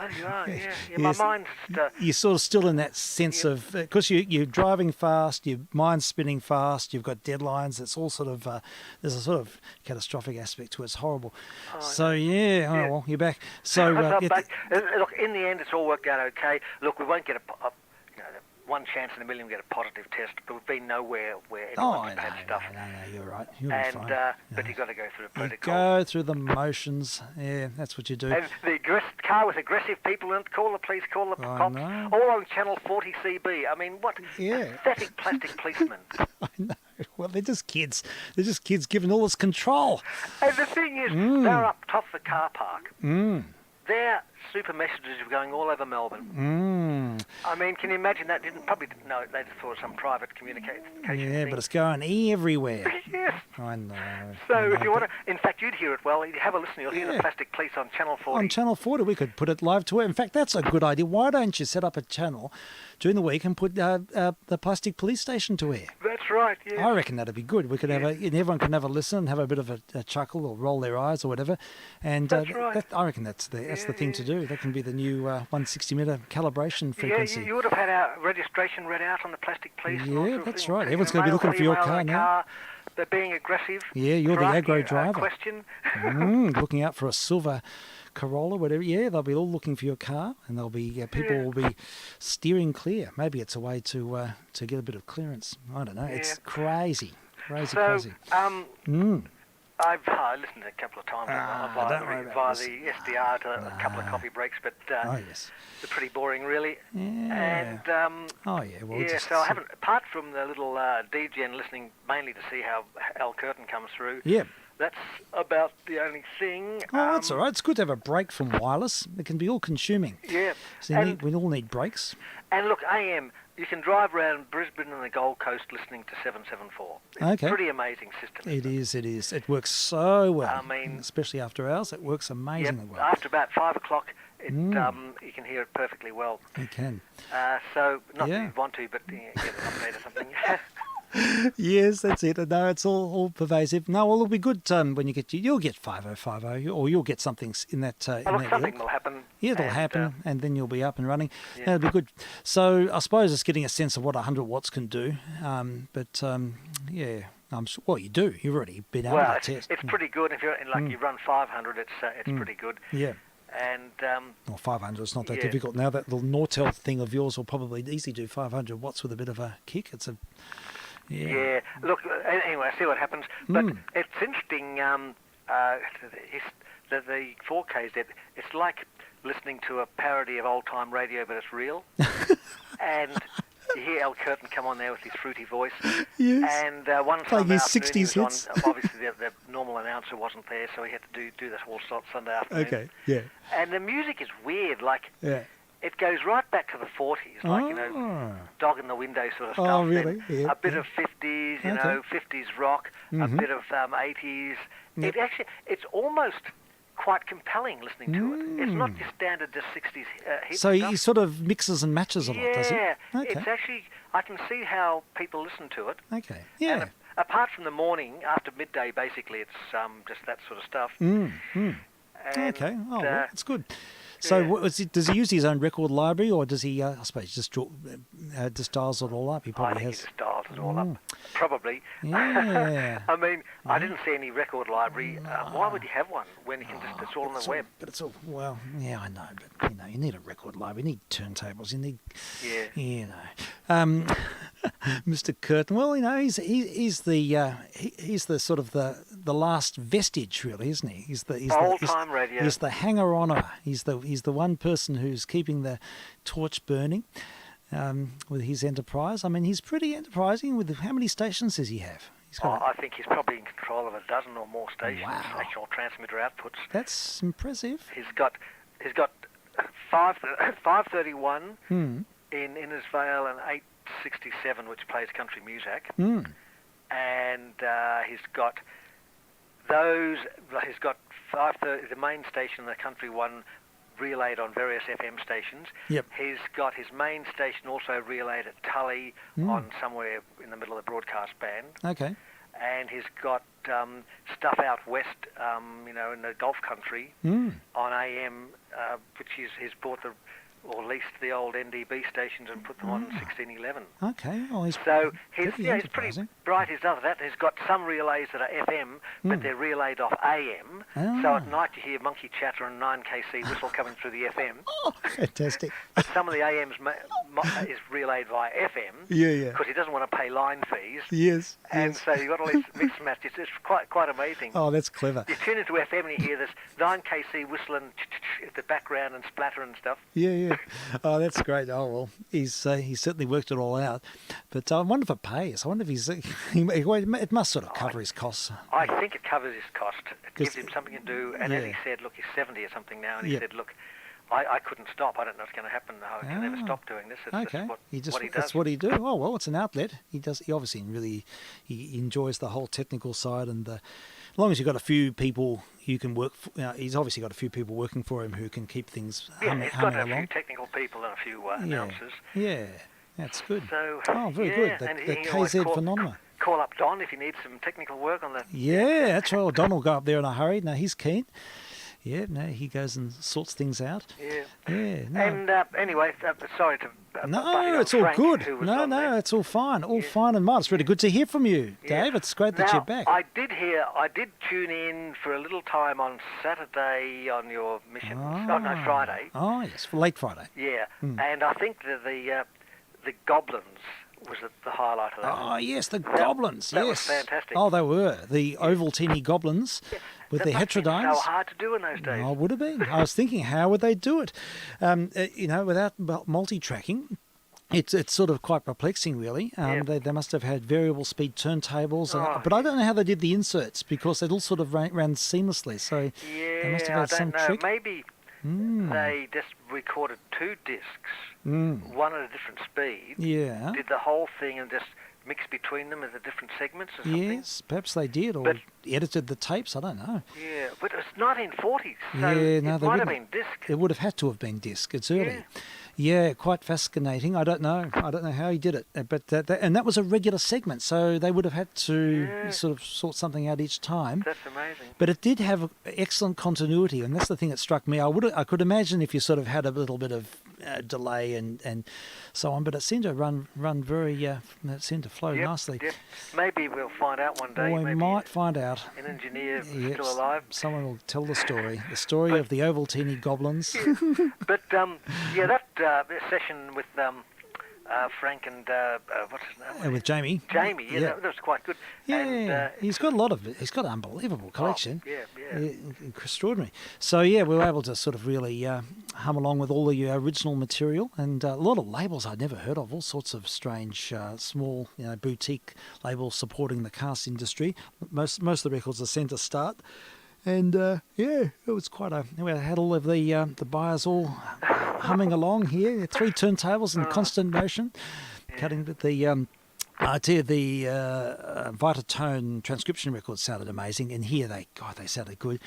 Speaker 3: Oh, you are, yeah.
Speaker 1: Yes.
Speaker 3: My mind's just...
Speaker 1: You're sort of still in that sense of, because you're driving fast, your mind's spinning fast, you've got deadlines, it's all sort of, there's a sort of catastrophic aspect to it, it's horrible. So, well, you're back. So,
Speaker 3: Look, in the end, it's all worked out okay. Look, we won't get one chance in a million we get a positive test, but we've been nowhere where anyone's had stuff.
Speaker 1: No, you're right. You'll be fine.
Speaker 3: But you've got to go through the
Speaker 1: You
Speaker 3: protocol.
Speaker 1: go through the motions. Yeah, that's what you do.
Speaker 3: And the car with aggressive people in it, call the police, call the
Speaker 1: I
Speaker 3: cops,
Speaker 1: know.
Speaker 3: all on Channel 40 CB. I mean, what pathetic plastic policemen.
Speaker 1: I know. Well, they're just kids. They're just kids given all this control.
Speaker 3: And the thing is, they're up top of the car park. Their super messages are going all over Melbourne. I mean, can you imagine that? Probably didn't know. They just thought it was some private communication
Speaker 1: Yeah,
Speaker 3: thing.
Speaker 1: but it's going everywhere.
Speaker 3: Yes.
Speaker 1: I know.
Speaker 3: So
Speaker 1: I know,
Speaker 3: if you want to, in fact, you'd hear it well. You have a listen. You'll hear the plastic police on Channel 40.
Speaker 1: On Channel 40, we could put it live to air. In fact, that's a good idea. Why don't you set up a channel during the week and put the plastic police station to air?
Speaker 3: That's right, yeah.
Speaker 1: I reckon that'd be good. We could have and everyone can have a listen and have a bit of a chuckle or roll their eyes or whatever. And
Speaker 3: That's right.
Speaker 1: I reckon that's the thing to do. That can be the new 160-meter calibration frequency.
Speaker 3: Yeah, you would have had our registration read out on the plastic police. and all
Speaker 1: Yeah,
Speaker 3: sorts of
Speaker 1: that's
Speaker 3: things.
Speaker 1: right.
Speaker 3: You
Speaker 1: Everyone's
Speaker 3: know,
Speaker 1: going to be
Speaker 3: male,
Speaker 1: looking for your
Speaker 3: female
Speaker 1: car
Speaker 3: in the
Speaker 1: now.
Speaker 3: car, they're being aggressive.
Speaker 1: Yeah, you're
Speaker 3: for
Speaker 1: the
Speaker 3: asking
Speaker 1: aggro
Speaker 3: a
Speaker 1: driver.
Speaker 3: question.
Speaker 1: Looking out for a silver Corolla, whatever. Yeah, they'll be all looking for your car, and they'll be people will be steering clear. Maybe it's a way to get a bit of clearance. I don't know. It's crazy, crazy.
Speaker 3: I've listened to it a couple of times
Speaker 1: don't worry about
Speaker 3: via
Speaker 1: this.
Speaker 3: the SDR to a couple of coffee breaks, but
Speaker 1: Oh yes.
Speaker 3: they're pretty boring, really.
Speaker 1: Yeah.
Speaker 3: And
Speaker 1: Oh yeah. Well, just,
Speaker 3: so I haven't, apart from the little DGen listening mainly to see how Al Curtin comes through.
Speaker 1: Yeah.
Speaker 3: That's about the only thing.
Speaker 1: Oh, that's all right. It's good to have a break from wireless. It can be all consuming.
Speaker 3: Yeah.
Speaker 1: So we all need breaks.
Speaker 3: And look, AM, you can drive around Brisbane and the Gold Coast listening to 774. It's
Speaker 1: Okay.
Speaker 3: a pretty amazing system.
Speaker 1: It is. It works so well.
Speaker 3: I mean,
Speaker 1: especially after hours, it works amazingly well.
Speaker 3: After about 5 o'clock, you can hear it perfectly well.
Speaker 1: You can.
Speaker 3: So, not that
Speaker 1: Yeah.
Speaker 3: you want to, but get an update or something.
Speaker 1: Yes, that's it. No, it's all pervasive. No, well, it'll be good when you get you'll get 5050, or you'll get something in that in
Speaker 3: Well,
Speaker 1: that
Speaker 3: something
Speaker 1: ilk.
Speaker 3: will happen.
Speaker 1: Yeah, it'll
Speaker 3: and,
Speaker 1: happen, and then you'll be up and running.
Speaker 3: Yeah.
Speaker 1: That'll be good. So I suppose it's getting a sense of what 100 watts can do. Yeah, I'm sure. Well, you do. You've already been able
Speaker 3: Well,
Speaker 1: to test.
Speaker 3: it's pretty good. If you're you run 500, it's pretty good.
Speaker 1: Yeah.
Speaker 3: And
Speaker 1: Well, 500 is not that
Speaker 3: yeah.
Speaker 1: difficult. Now that little Nortel thing of yours will probably easily do 500 watts with a bit of a kick. It's a
Speaker 3: yeah. Look, anyway, see what happens. But it's interesting. The 4Ks. It's like listening to a parody of old-time radio, but it's real. And you hear Al Curtin come on there with his fruity voice.
Speaker 1: Yes.
Speaker 3: And one
Speaker 1: Playing
Speaker 3: Sunday
Speaker 1: his
Speaker 3: afternoon,
Speaker 1: 60s
Speaker 3: he was
Speaker 1: hits.
Speaker 3: on, obviously the normal announcer wasn't there, so he had to do this whole Sunday afternoon.
Speaker 1: Okay. Yeah.
Speaker 3: And the music is weird. Like,
Speaker 1: Yeah.
Speaker 3: it goes right back to the 40s, like, dog in the window sort of stuff.
Speaker 1: Oh, really?
Speaker 3: Then
Speaker 1: Yeah,
Speaker 3: a bit of 50s, you know, 50s rock, a bit of 80s.
Speaker 1: Yep.
Speaker 3: It's almost quite compelling listening to it. It's not just standard just 60s hit
Speaker 1: So
Speaker 3: stuff.
Speaker 1: he sort of mixes and matches a lot, does he?
Speaker 3: Yeah,
Speaker 1: Okay.
Speaker 3: it's actually, I can see how people listen to it.
Speaker 1: Okay. Yeah.
Speaker 3: And apart from the morning, after midday, basically, it's just that sort of stuff.
Speaker 1: Mm.
Speaker 3: And,
Speaker 1: Okay. Oh, well, that's good. So
Speaker 3: yeah.
Speaker 1: does he use his own record library, or does he, I suppose, just dials it all up? He
Speaker 3: I
Speaker 1: probably
Speaker 3: think
Speaker 1: has.
Speaker 3: he just dials it all up. Probably.
Speaker 1: Yeah.
Speaker 3: I mean, I didn't see any record library. Why would you have one when you can just, it's all on the web?
Speaker 1: But it's all, well, yeah, I know, but, you need a record library, you need turntables, you need, Mr. Curtin, well, he's the sort of the last vestige, really, isn't he? He's the
Speaker 3: old-time radio.
Speaker 1: He's the hanger-oner. He's the one person who's keeping the torch burning with his enterprise. I mean, he's pretty enterprising. With how many stations does he have?
Speaker 3: I think he's probably in control of a dozen or more stations,
Speaker 1: Wow.
Speaker 3: actual transmitter outputs.
Speaker 1: That's impressive.
Speaker 3: He's got 531 in Innisfail and 867, which plays country music. And he's got 530, the main station, the country one, relayed on various FM stations.
Speaker 1: Yep.
Speaker 3: He's got his main station also relayed at Tully on somewhere in the middle of the broadcast band.
Speaker 1: Okay.
Speaker 3: And he's got stuff out west, in the Gulf country on AM, which he's bought or leased the old NDB stations and put them on 1611.
Speaker 1: Okay. Well, he's
Speaker 3: So
Speaker 1: pretty
Speaker 3: he's pretty
Speaker 1: enterprising.
Speaker 3: bright. He's done that. He's got some relays that are FM, but they're relayed off AM. So at night you hear monkey chatter and 9kc whistle coming through the FM.
Speaker 1: Oh, fantastic.
Speaker 3: Some of the AMs is relayed via FM.
Speaker 1: Yeah.
Speaker 3: Because he doesn't want to pay line fees.
Speaker 1: Yes.
Speaker 3: And
Speaker 1: yes.
Speaker 3: so you've got all these mix and match. It's quite amazing.
Speaker 1: Oh, that's clever.
Speaker 3: You tune into FM and you hear this 9kc whistling at the background and splatter and stuff.
Speaker 1: Yeah. Oh, that's great. Oh, well, he's certainly worked it all out. But I wonder if it pays. I wonder if it must sort of cover his costs.
Speaker 3: I think it covers his cost. It gives him something to do. And as
Speaker 1: Yeah.
Speaker 3: he said, look, he's 70 or something now, and he
Speaker 1: Yeah.
Speaker 3: said, look, I couldn't stop. I don't know what's going to happen. I can never stop doing this. It's
Speaker 1: Okay.
Speaker 3: what he
Speaker 1: That's
Speaker 3: does.
Speaker 1: what he do. Oh, well, it's an outlet. He obviously really he enjoys the whole technical side, and as long as you've got a few people you can work for, he's obviously got a few people working for him who can keep things humming
Speaker 3: he's got a
Speaker 1: along.
Speaker 3: few technical people and a few announcers.
Speaker 1: Yeah, that's good.
Speaker 3: So,
Speaker 1: very good.
Speaker 3: and
Speaker 1: The
Speaker 3: he always
Speaker 1: KZ phenomena.
Speaker 3: Call up Don if you need some technical work on the...
Speaker 1: Yeah, that's right. Well, Don will go up there in a hurry. No, he's keen. Yeah, no, he goes and sorts things out.
Speaker 3: Yeah.
Speaker 1: Yeah, no.
Speaker 3: And anyway, sorry to...
Speaker 1: No, it's all
Speaker 3: Frank,
Speaker 1: good.
Speaker 3: who was
Speaker 1: No,
Speaker 3: on there.
Speaker 1: it's all fine. All fine and mild. It's really good to hear from you, Dave. It's great that
Speaker 3: Now,
Speaker 1: you're back.
Speaker 3: I did tune in for a little time on Saturday on your mission. Friday.
Speaker 1: Oh, yes, for late Friday.
Speaker 3: Yeah, and I think the Goblins was the highlight of that.
Speaker 1: Oh, yes, the goblins.
Speaker 3: That
Speaker 1: yes.
Speaker 3: was fantastic.
Speaker 1: Oh, they were. The Ovaltine goblins with their
Speaker 3: That must have been
Speaker 1: heterodynes.
Speaker 3: so hard to do in those days.
Speaker 1: Oh, it would have been. I was thinking, how would they do it? Without multi-tracking. It's sort of quite perplexing, really. They must have had variable speed turntables, but I don't know how they did the inserts because it all sort of ran seamlessly. So they must have had some trick.
Speaker 3: Maybe they just recorded two discs, one at a different speed.
Speaker 1: Yeah.
Speaker 3: Did the whole thing and just mixed between them as the different segments or something.
Speaker 1: Yes, perhaps they did, or edited the tapes. I don't know.
Speaker 3: Yeah, but it's 1940s, so
Speaker 1: Yeah, no,
Speaker 3: it
Speaker 1: they
Speaker 3: might have
Speaker 1: wouldn't.
Speaker 3: been disc.
Speaker 1: It would have had to have been disc. It's early. Yeah, quite fascinating. I don't know how he did it, but and that was a regular segment, so they would have had to sort of sort something out each time.
Speaker 3: That's amazing.
Speaker 1: But it did have excellent continuity, and that's the thing that struck me. I could imagine if you sort of had a little bit of delay and so on, but it seemed to run very. It seemed to flow nicely.
Speaker 3: Yep. Maybe we'll find out one day.
Speaker 1: We
Speaker 3: Maybe
Speaker 1: might find out.
Speaker 3: an engineer still alive.
Speaker 1: Someone will tell the story of the Ovaltine goblins.
Speaker 3: But that session with Frank and what's his name?
Speaker 1: And with Jamie.
Speaker 3: Jamie, that was quite good.
Speaker 1: Yeah,
Speaker 3: and,
Speaker 1: he's got a lot of it. He's got an unbelievable collection.
Speaker 3: Yeah.
Speaker 1: Extraordinary. So yeah, we were able to sort of really hum along with all the original material and a lot of labels I'd never heard of. All sorts of strange, small, boutique labels supporting the cast industry. Most of the records are Centre Start. And it was quite we had all of the buyers all humming along here. 3 turntables in constant motion, cutting the. I tell you, the Vitatone transcription records sounded amazing, and here they sounded good.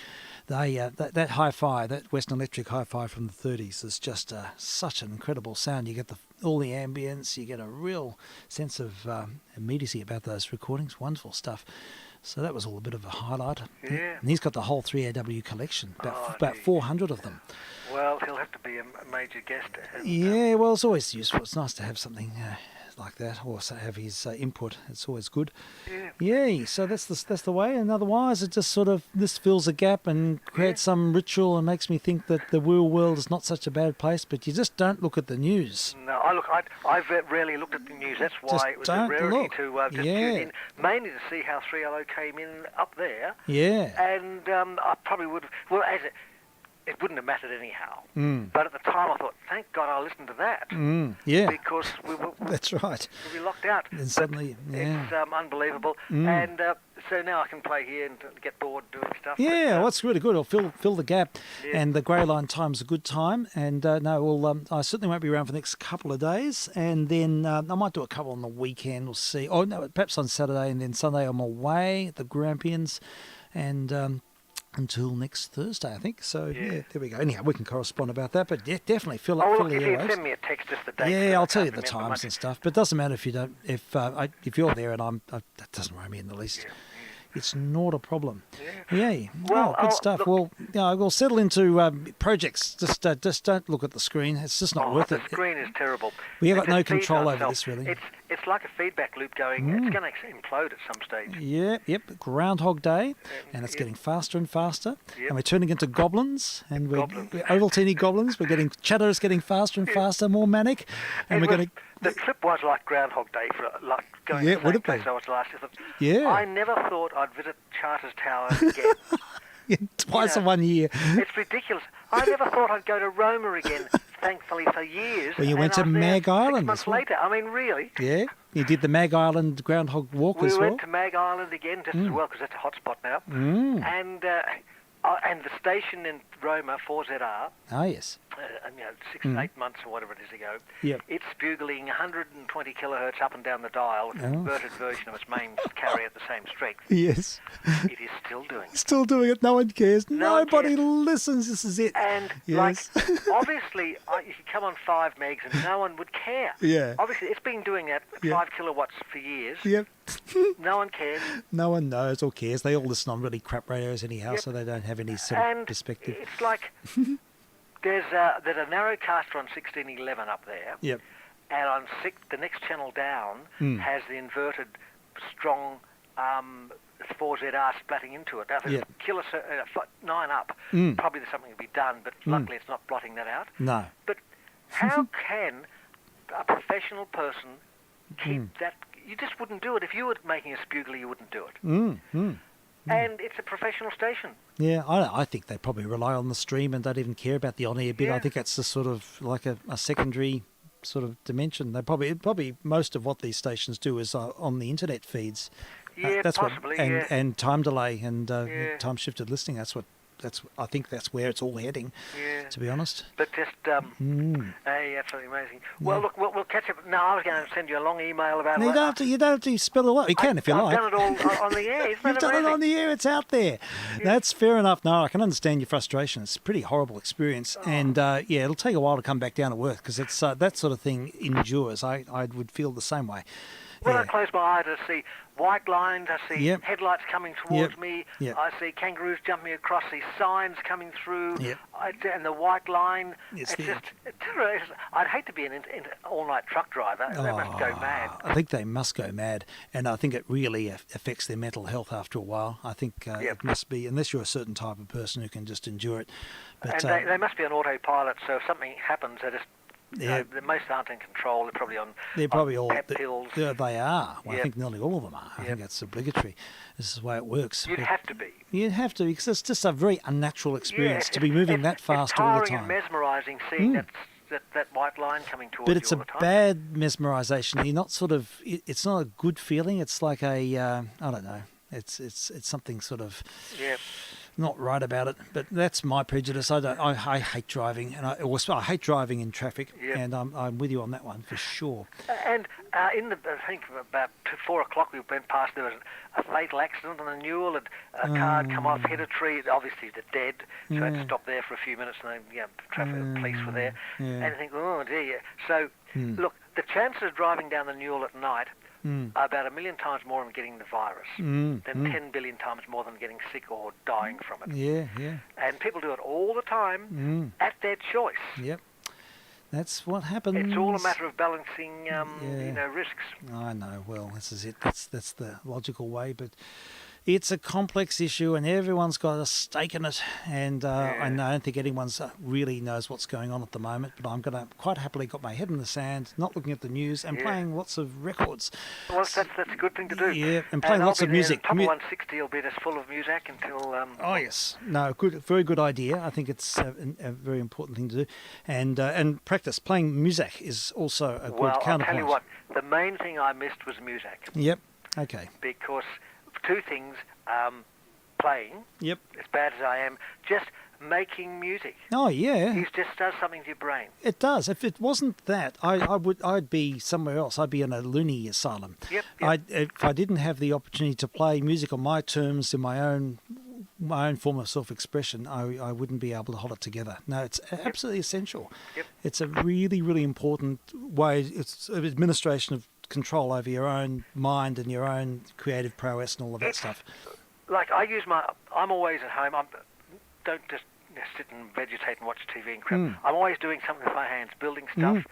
Speaker 1: They that hi-fi, that Western Electric hi-fi from the 30s, is just such an incredible sound. You get all the ambience, you get a real sense of immediacy about those recordings. Wonderful stuff. So that was all a bit of a highlight.
Speaker 3: Yeah.
Speaker 1: And he's got the whole 3AW collection, about 400 of them.
Speaker 3: Well, he'll have to be a major guest.
Speaker 1: Yeah, well, it's always useful. It's nice to have something like that, or have his input. It's always good. Yeah. So that's the way. And otherwise, it just sort of this fills a gap and creates some ritual and makes me think that the real world is not such a bad place. But you just don't look at the news.
Speaker 3: No, I've rarely looked at the news. That's why
Speaker 1: Just
Speaker 3: it was a
Speaker 1: don't
Speaker 3: rarity
Speaker 1: look.
Speaker 3: to just tune in, mainly to see how 3LO came in up there.
Speaker 1: Yeah.
Speaker 3: And I probably would have. Well, it wouldn't have mattered anyhow. But at the time, I thought, thank God I listened to that.
Speaker 1: Yeah.
Speaker 3: Because we were.
Speaker 1: That's right.
Speaker 3: We were locked out.
Speaker 1: And suddenly,
Speaker 3: it's unbelievable. And so now I can play here and get bored doing stuff.
Speaker 1: Yeah, well, that's really good. It'll fill the gap. Yeah. And the Grey Line time's a good time. And I certainly won't be around for the next couple of days. And then I might do a couple on the weekend. We'll see. Oh, no, perhaps on Saturday. And then Sunday I'm away at the Grampians. And until next Thursday, I think. So, yeah, there we go. Anyhow, we can correspond about that. But definitely fill the airwaves.
Speaker 3: Send me a text just the date.
Speaker 1: Yeah, I'll tell you the times and stuff. But it doesn't matter if you don't. If you're there and that doesn't worry me in the least. Yeah. It's not a problem. Yeah. Well, good stuff. Look, we'll settle into projects. Just don't look at the screen. It's just not worth it.
Speaker 3: The screen is terrible.
Speaker 1: We've got no control over this, really.
Speaker 3: It's like a feedback loop going. It's going to implode at some stage.
Speaker 1: Yep. Groundhog Day, and it's getting faster and faster. Yep. And we're turning into goblins, and we're Ovaltine goblins. We're getting chatter is getting faster and faster, more manic, and we're going to.
Speaker 3: The trip was like Groundhog Day, going to the same place I was last year. I never thought I'd visit Charters Tower again.
Speaker 1: Twice in 1 year.
Speaker 3: It's ridiculous. I never thought I'd go to Roma again, thankfully, for years.
Speaker 1: Well, you went to Mag Island
Speaker 3: 6 months later. I mean, really.
Speaker 1: Yeah. You did the Mag Island Groundhog Walk as well?
Speaker 3: We went to Mag Island again just as well, because that's a hot spot now. And the station in Roma, 4ZR.
Speaker 1: Oh, yes.
Speaker 3: 6 to 8 months or whatever it is ago.
Speaker 1: Yep.
Speaker 3: It's bugling 120 kilohertz up and down the dial with a converted version of its main carrier at the same strength.
Speaker 1: Yes.
Speaker 3: It is still doing it.
Speaker 1: Still doing it. No one cares. Nobody listens. This is it.
Speaker 3: And, obviously, you could come on 5 megs and no one would care.
Speaker 1: Yeah.
Speaker 3: Obviously, it's been doing that at 5 kilowatts for years.
Speaker 1: Yep.
Speaker 3: No one cares.
Speaker 1: No one knows or cares. They all listen on really crap radios anyhow, so they don't have any sort of perspective.
Speaker 3: It's like there's a narrowcaster on 1611 up there.
Speaker 1: Yep.
Speaker 3: And on the next channel down has the inverted strong 4ZR splatting into it. Now, if it's killer 9 up, probably there's something to be done, but luckily it's not blotting that out.
Speaker 1: No.
Speaker 3: But how can a professional person keep that? You just wouldn't do it. If you were making a spugler, you wouldn't do it. And it's a professional station.
Speaker 1: Yeah, I think they probably rely on the stream and don't even care about the on-air bit.
Speaker 3: Yeah.
Speaker 1: I think that's just sort of like a secondary sort of dimension. They probably most of what these stations do is on the internet feeds.
Speaker 3: Yeah,
Speaker 1: that's
Speaker 3: possibly.
Speaker 1: And time delay and time shifted listening. That's what I think that's where it's all heading.
Speaker 3: Yeah.
Speaker 1: To be honest.
Speaker 3: But just, absolutely amazing. Well, look, we'll catch up. No, I was going to send you a long email about
Speaker 1: No, you don't have to spell it out. You can if you like.
Speaker 3: I've done it all on the air. Isn't
Speaker 1: You've
Speaker 3: that
Speaker 1: done it
Speaker 3: amazing?
Speaker 1: on the air. It's out there. Yeah. That's fair enough. No, I can understand your frustration. It's a pretty horrible experience. And, it'll take a while to come back down to earth because it's that sort of thing endures. I would feel the same way.
Speaker 3: When I close my eyes, I see white lines, I see headlights coming towards me, I see kangaroos jumping across, these signs coming through, and the white line. I'd hate to be an all-night truck driver. They must go mad.
Speaker 1: I think they must go mad, and I think it really affects their mental health after a while. I think it must be, unless you're a certain type of person who can just endure it. But,
Speaker 3: and they must be on autopilot, so if something happens, they just... most aren't in control. They're probably on. They're probably all pep pills.
Speaker 1: They are. Well, I think nearly all of them are. I think that's obligatory. This is the way it works.
Speaker 3: You'd have to be.
Speaker 1: You'd have to because it's just a very unnatural experience to be moving that fast all the time.
Speaker 3: It's tiring and mesmerising seeing that white line coming towards you all the time.
Speaker 1: But it's a bad mesmerisation. You're not sort of. It's not a good feeling. It's like a. I don't know. It's something sort of. Yeah. Not right about it, but that's my prejudice. I hate driving, and I hate driving in traffic, and I'm with you on that one for sure.
Speaker 3: And I think about 4 o'clock we went past. There was a fatal accident on the Newell. A car had come off, hit a tree. Obviously, they're dead, so I had to stop there for a few minutes, and then traffic police were there. And I think, oh dear. So look, the chances of driving down the Newell at night. Are about 1 million times more than getting the virus than 10 billion times more than getting sick or dying from it.
Speaker 1: Yeah.
Speaker 3: And people do it all the time at their choice.
Speaker 1: Yep. That's what happens.
Speaker 3: It's all a matter of balancing, risks. I
Speaker 1: know. Well, this is it. That's the logical way, but it's a complex issue, and everyone's got a stake in it. And I don't think anyone really knows what's going on at the moment. But I'm going to quite happily got my head in the sand, not looking at the news, and playing lots of records.
Speaker 3: Well, that's a good thing to do.
Speaker 1: Yeah, and playing lots of music.
Speaker 3: Top 160 will be just full of music until.
Speaker 1: Oh yes, no, very good idea. I think it's a very important thing to do, and practice playing music is also a good counterpoint.
Speaker 3: I'll tell you what, the main thing I missed was music.
Speaker 1: Yep. Okay.
Speaker 3: Because. Two things, playing, as bad as I am, just making music.
Speaker 1: Oh, yeah.
Speaker 3: It just does something to your brain.
Speaker 1: It does. If it wasn't that, I'd be somewhere else. I'd be in a loony asylum.
Speaker 3: Yep.
Speaker 1: If I didn't have the opportunity to play music on my terms in my own form of self-expression, I wouldn't be able to hold it together. No, it's absolutely essential. Yep. It's a really, really important way. It's an administration of control over your own mind and your own creative prowess and all of that stuff.
Speaker 3: Like I'm always at home. I don't just sit and vegetate and watch TV and crap. I'm always doing something with my hands, building stuff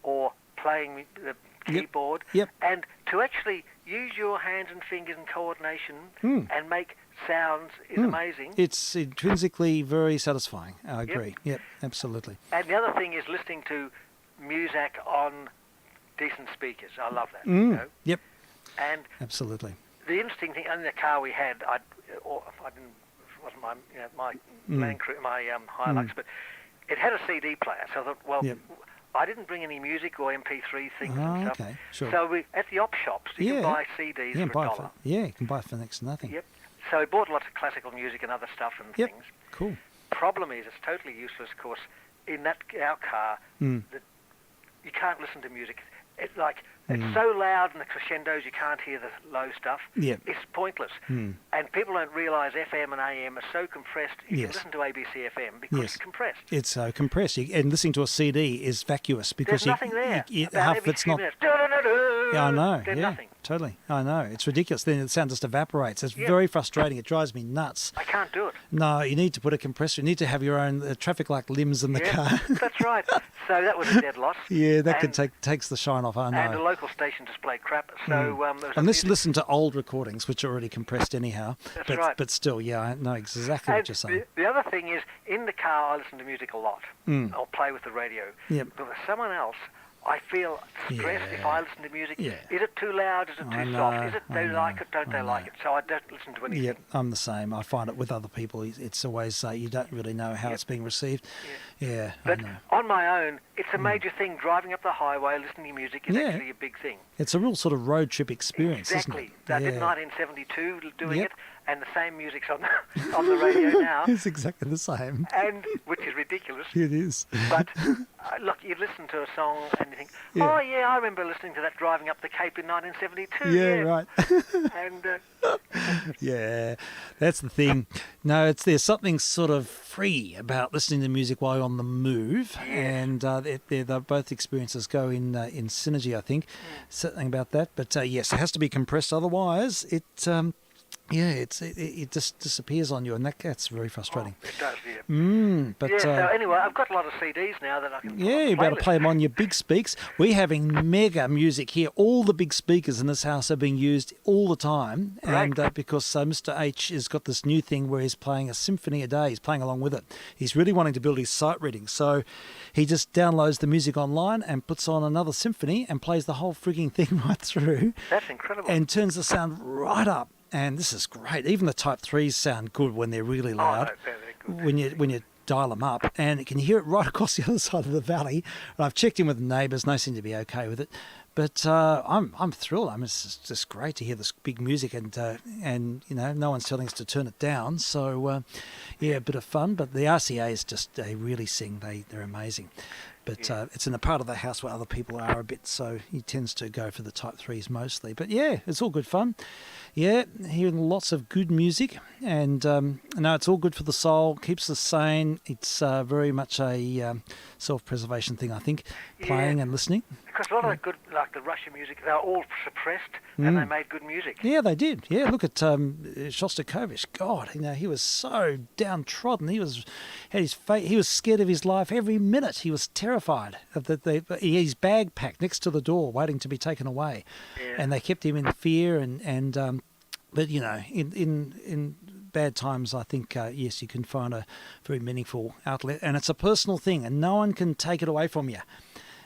Speaker 3: or playing the keyboard. And to actually use your hands and fingers in coordination and make sounds is amazing.
Speaker 1: It's intrinsically very satisfying. I agree. Yep, absolutely.
Speaker 3: And the other thing is listening to music on decent speakers. I love that.
Speaker 1: Yep.
Speaker 3: And
Speaker 1: absolutely.
Speaker 3: The interesting thing in the car we had, wasn't my Land Cruiser, my Hilux, but it had a CD player. So I thought, I didn't bring any music or MP3 things and stuff.
Speaker 1: Okay, sure.
Speaker 3: So at the op shops, you can buy CDs for $1.
Speaker 1: You can buy it for next to nothing.
Speaker 3: Yep. So we bought lots of classical music and other stuff and things.
Speaker 1: Cool.
Speaker 3: Problem is, it's totally useless, of course. In our car, you can't listen to music. It's so loud in the crescendos you can't hear the low stuff.
Speaker 1: Yeah.
Speaker 3: It's pointless. And people don't realise FM and AM are so compressed. You can listen to ABC FM because it's compressed.
Speaker 1: It's so compressed. And listening to a CD is vacuous because
Speaker 3: there's nothing there.
Speaker 1: Half of it's not. Yeah, I know.
Speaker 3: There's nothing.
Speaker 1: Totally. I know. It's ridiculous. Then the sound just evaporates. It's very frustrating. It drives me nuts.
Speaker 3: I can't do it.
Speaker 1: No, you need to put a compressor. You need to have your own traffic light limbs in the car.
Speaker 3: That's right. So that was a dead loss.
Speaker 1: That takes the shine off. I know.
Speaker 3: And a local station just played crap. So
Speaker 1: and let's listen to old recordings, which are already compressed anyhow.
Speaker 3: That's right.
Speaker 1: But still, I know exactly what you're saying.
Speaker 3: The other thing is, in the car, I listen to music a lot. I'll play with the radio.
Speaker 1: Yep.
Speaker 3: But with someone else, I feel stressed if I listen to music. Is it too loud? Is it too soft? Is it they like it? Don't they like it? So I don't listen to anything.
Speaker 1: Yep, I'm the same. I find it with other people. It's always you don't really know how it's being received. Yeah,
Speaker 3: but on my own, it's a major thing. Driving up the highway, listening to music is actually a big thing.
Speaker 1: It's a real sort of road trip experience,
Speaker 3: exactly.
Speaker 1: isn't it?
Speaker 3: I did 1972 doing it, and the same music's on the radio now.
Speaker 1: It's exactly the same.
Speaker 3: And which is ridiculous.
Speaker 1: It is.
Speaker 3: But look, you listen to a song and you think,
Speaker 1: Yeah.
Speaker 3: oh yeah, I remember listening to that driving up the Cape in 1972.
Speaker 1: Yeah, right.
Speaker 3: And
Speaker 1: Yeah, that's the thing. No, there's something sort of free about listening to music while you're on the move, and they're both experiences go in synergy. I think something about that. But yes, it has to be compressed, otherwise it just disappears on you, and that's very frustrating.
Speaker 3: it does, yeah.
Speaker 1: But
Speaker 3: So anyway, I've got a lot of CDs now that I can.
Speaker 1: yeah, you better play them on your big speaks. We're having mega music here. All the big speakers in this house are being used all the time.
Speaker 3: Great.
Speaker 1: And because Mr. H has got this new thing where he's playing a symphony a day. He's playing along with it. He's really wanting to build his sight reading. So he just downloads the music online and puts on another symphony and plays the whole frigging thing right through.
Speaker 3: That's incredible.
Speaker 1: And turns the sound right up. And this is great. Even the Type 3s sound good when they're really loud.
Speaker 3: Oh, no, they're good.
Speaker 1: When you dial them up, and you can hear it right across the other side of the valley. And I've checked in with the neighbours, and they seem to be okay with it. But I'm thrilled. I mean, it's just great to hear this big music, and you know, no one's telling us to turn it down. So yeah, a bit of fun. But the RCAs they really sing. They're amazing. But it's in a part of the house where other people are a bit, so he tends to go for the Type 3s mostly. But yeah, it's all good fun. Yeah, hearing lots of good music, and no, it's all good for the soul, keeps us sane. It's very much a self-preservation thing, I think, playing and listening.
Speaker 3: Because a lot of the good, like the Russian music, they're all suppressed, and they made good music.
Speaker 1: Yeah, they did. Yeah, look at Shostakovich. God, you know, he was so downtrodden. He was he was scared of his life every minute. He was terrified of his bag packed next to the door, waiting to be taken away, and they kept him in fear. And but you know, in bad times, I think yes, you can find a very meaningful outlet, and it's a personal thing, and no one can take it away from you.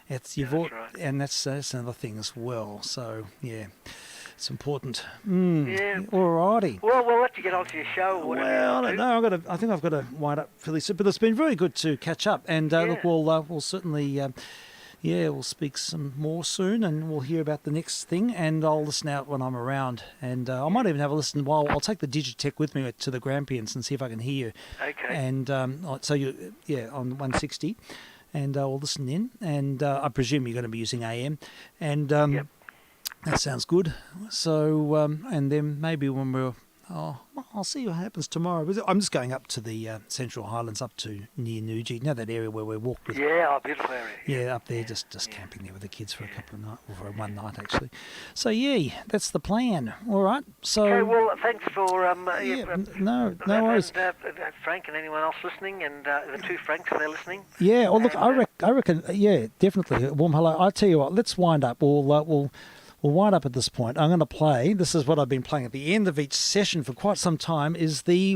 Speaker 1: That's right. And that's another thing as well. So yeah, it's important.
Speaker 3: Yeah.
Speaker 1: Alrighty.
Speaker 3: Well, we'll let you get on to your show. Or whatever.
Speaker 1: Well, I don't know. I think I've got to wind up fairly soon. But it's been very good to catch up. And look, we'll certainly, we'll speak some more soon, and we'll hear about the next thing. And I'll listen out when I'm around. And I might even have a listen while I'll take the Digitech with me to the Grampians and see if I can hear you.
Speaker 3: Okay.
Speaker 1: And so on 160. And we'll listen in, and I presume you're going to be using AM, and that sounds good. So, and then maybe when I'll see what happens tomorrow. I'm just going up to the Central Highlands, up to near Nuji, you know that area where we walked with.
Speaker 3: Yeah, beautiful area.
Speaker 1: Yeah, up there, just camping there with the kids for a couple of nights, or for one night actually. So yeah, that's the plan. All right. So.
Speaker 3: Okay. Well, thanks for
Speaker 1: no worries.
Speaker 3: And, Frank and anyone else listening, and the two Franks, they're listening.
Speaker 1: Yeah. Well, look, I reckon. Yeah, definitely. A warm hello. I tell you what. Let's wind up. We'll wind up at this point. I'm going to play, this is what I've been playing at the end of each session for quite some time, is the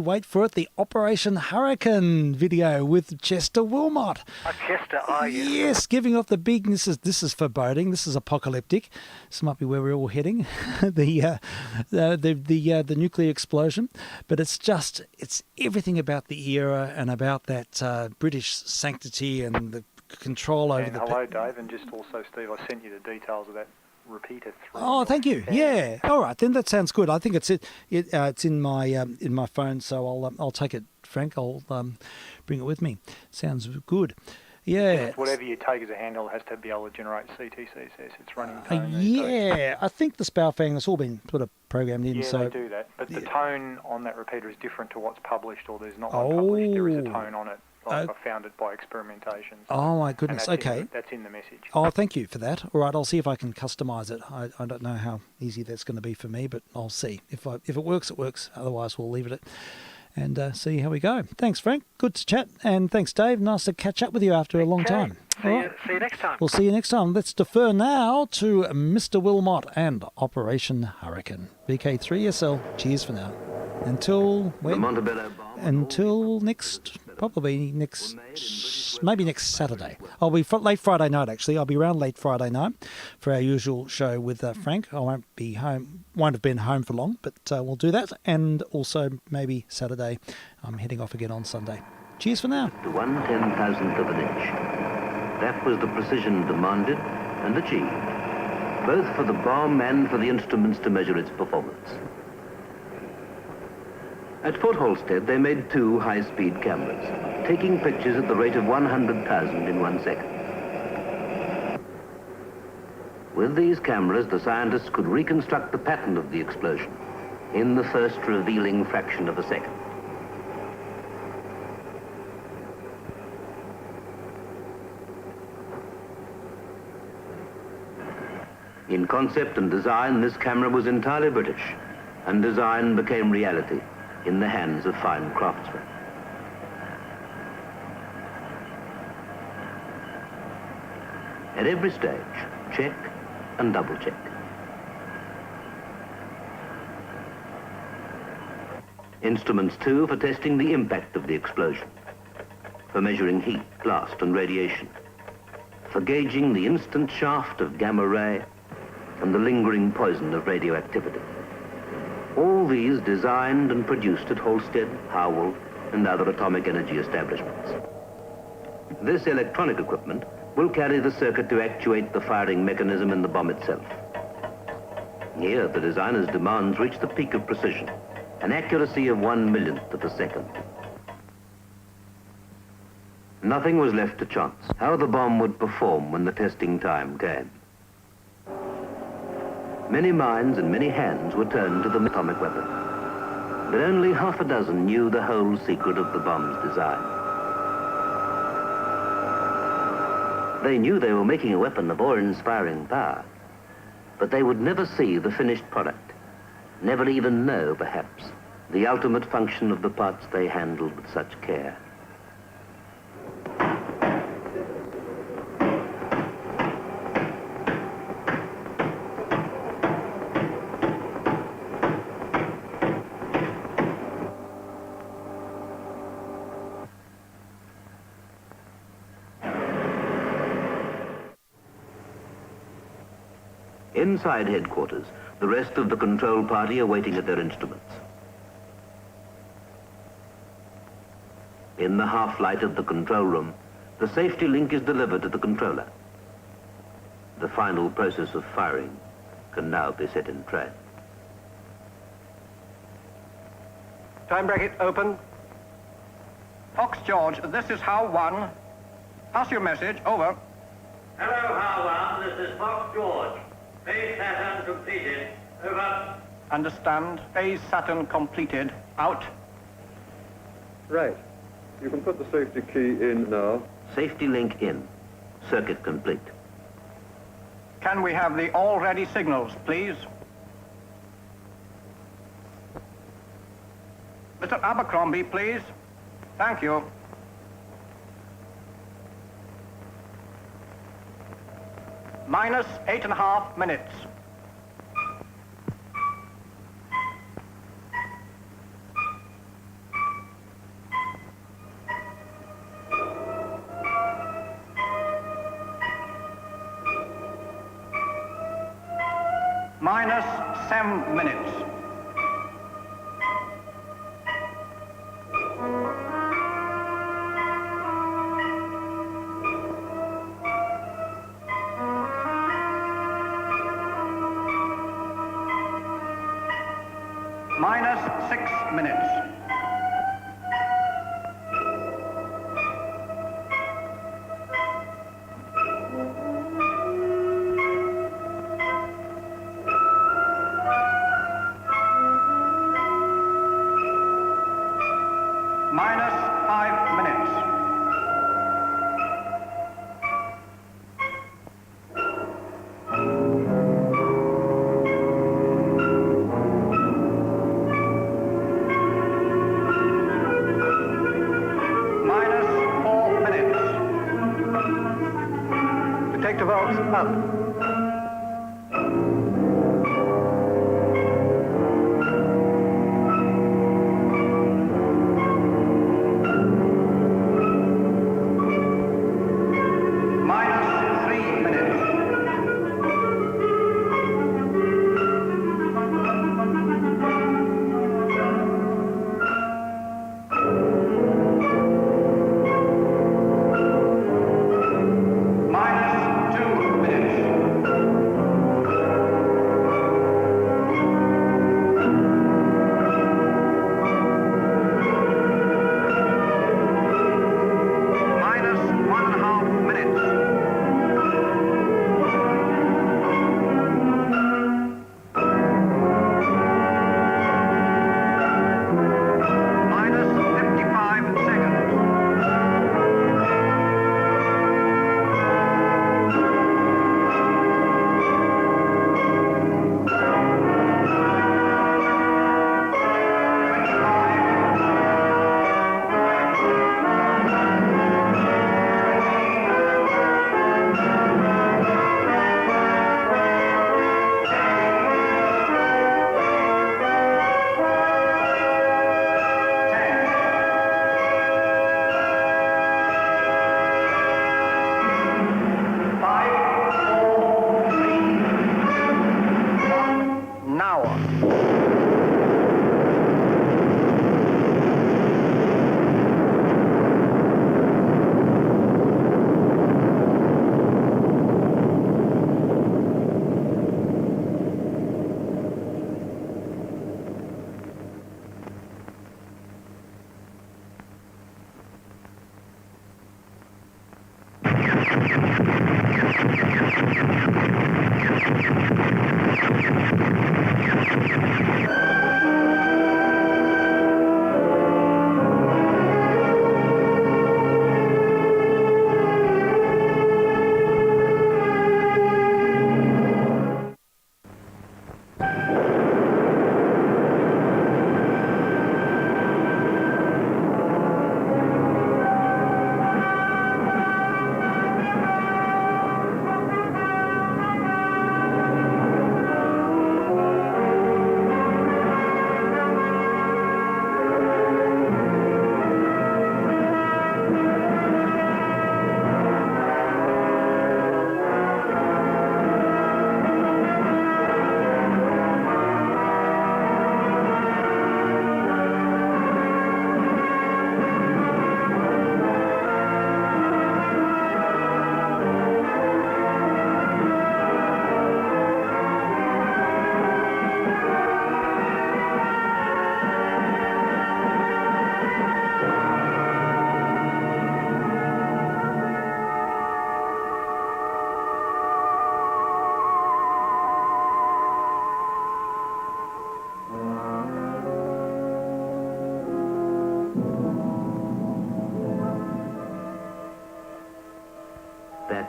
Speaker 1: Operation Hurricane video with Chester Wilmot.
Speaker 3: Chester,
Speaker 1: Yes, giving off the big, this is foreboding, this is apocalyptic. This might be where we're all heading, the nuclear explosion. But it's everything about the era and about that British sanctity and the control over the...
Speaker 2: Hello, Dave, and just also, Steve, I sent you the details of that repeater 3.
Speaker 1: Oh, thank you. Yeah. All right, then that sounds good. I think it's in my phone, so I'll take it, Frank. I'll bring it with me. Sounds good. Yeah.
Speaker 2: Whatever you take as a handle has to be able to generate CTCSS. It's running tone.
Speaker 1: Yeah, I think the Spoufang has all been sort of programmed in.
Speaker 2: Yeah,
Speaker 1: so
Speaker 2: they do that. But the tone on that repeater is different to what's published, or there's not one published. There is a tone on it. I found it by experimentation. So,
Speaker 1: oh, my goodness. Okay.
Speaker 2: That's in the message.
Speaker 1: Oh, thank you for that. All right, I'll see if I can customise it. I don't know how easy that's going to be for me, but I'll see. If it works, it works. Otherwise, we'll leave it and see how we go. Thanks, Frank. Good to chat. And thanks, Dave. Nice to catch up with you after a long time.
Speaker 3: See you next time.
Speaker 1: We'll see you next time. Let's defer now to Mr. Wilmot and Operation Hurricane. vk3sl. Cheers for now. Until when? Until maybe next Saturday. I'll be late Friday night, actually. I'll be around late Friday night for our usual show with Frank. I won't have been home for long, but we'll do that. And also maybe Saturday, I'm heading off again on Sunday. Cheers for now.
Speaker 4: To 1/10,000th of an inch. That was the precision demanded and achieved, both for the bomb and for the instruments to measure its performance. At Fort Holstead, they made 2 high-speed cameras, taking pictures at the rate of 100,000 in 1 second. With these cameras, the scientists could reconstruct the pattern of the explosion in the first revealing fraction of a second. In concept and design, this camera was entirely British, and design became reality in the hands of fine craftsmen. At every stage, check and double check. Instruments too for testing the impact of the explosion, for measuring heat, blast and radiation, for gauging the instant shaft of gamma ray and the lingering poison of radioactivity. All these designed and produced at Holstead, Howell and other atomic energy establishments. This electronic equipment will carry the circuit to actuate the firing mechanism in the bomb itself. Here, the designer's demands reach the peak of precision, an accuracy of 1/1,000,000th of a second. Nothing was left to chance, how the bomb would perform when the testing time came. Many minds and many hands were turned to the atomic weapon, but only half a dozen knew the whole secret of the bomb's design. They knew they were making a weapon of awe-inspiring power, but they would never see the finished product, never even know, perhaps, the ultimate function of the parts they handled with such care. Inside headquarters, the rest of the control party are waiting at their instruments. In the half-light of the control room, the safety link is delivered to the controller. The final process of firing can now be set in train.
Speaker 5: Time bracket open. Fox George, this is How 1. Pass your message, over.
Speaker 6: Hello, How 1, this is Fox George. Phase Saturn completed. Over.
Speaker 5: Understand. Phase Saturn completed. Out.
Speaker 7: Right. You can put the safety key in now.
Speaker 4: Safety link in. Circuit complete.
Speaker 5: Can we have the all-ready signals, please? Mr. Abercrombie, please. Thank you. Minus 8.5 minutes. Minus 7 minutes. Minus 6 minutes. Minus 5 minutes. Minus 4 minutes. Detector valves up. Minus 3 minutes. Minus 2 minutes.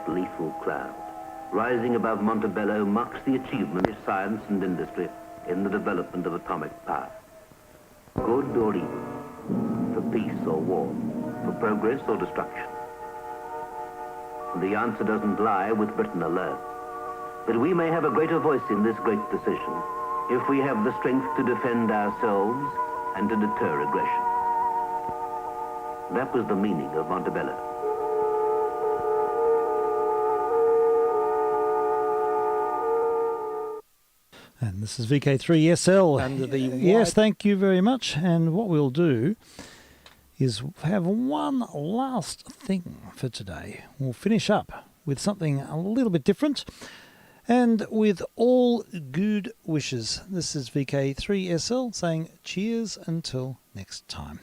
Speaker 4: that lethal cloud, rising above Montebello, marks the achievement of science and industry in the development of atomic power. Good or evil, for peace or war, for progress or destruction. The answer doesn't lie with Britain alone. But we may have a greater voice in this great decision if we have the strength to defend ourselves and to deter aggression. That was the meaning of Montebello.
Speaker 1: And this is vk3sl.
Speaker 2: Under the
Speaker 1: Yes, thank you very much. And what we'll do is have one last thing for today. We'll finish up with something a little bit different. And with all good wishes, this is vk3sl saying cheers until next time.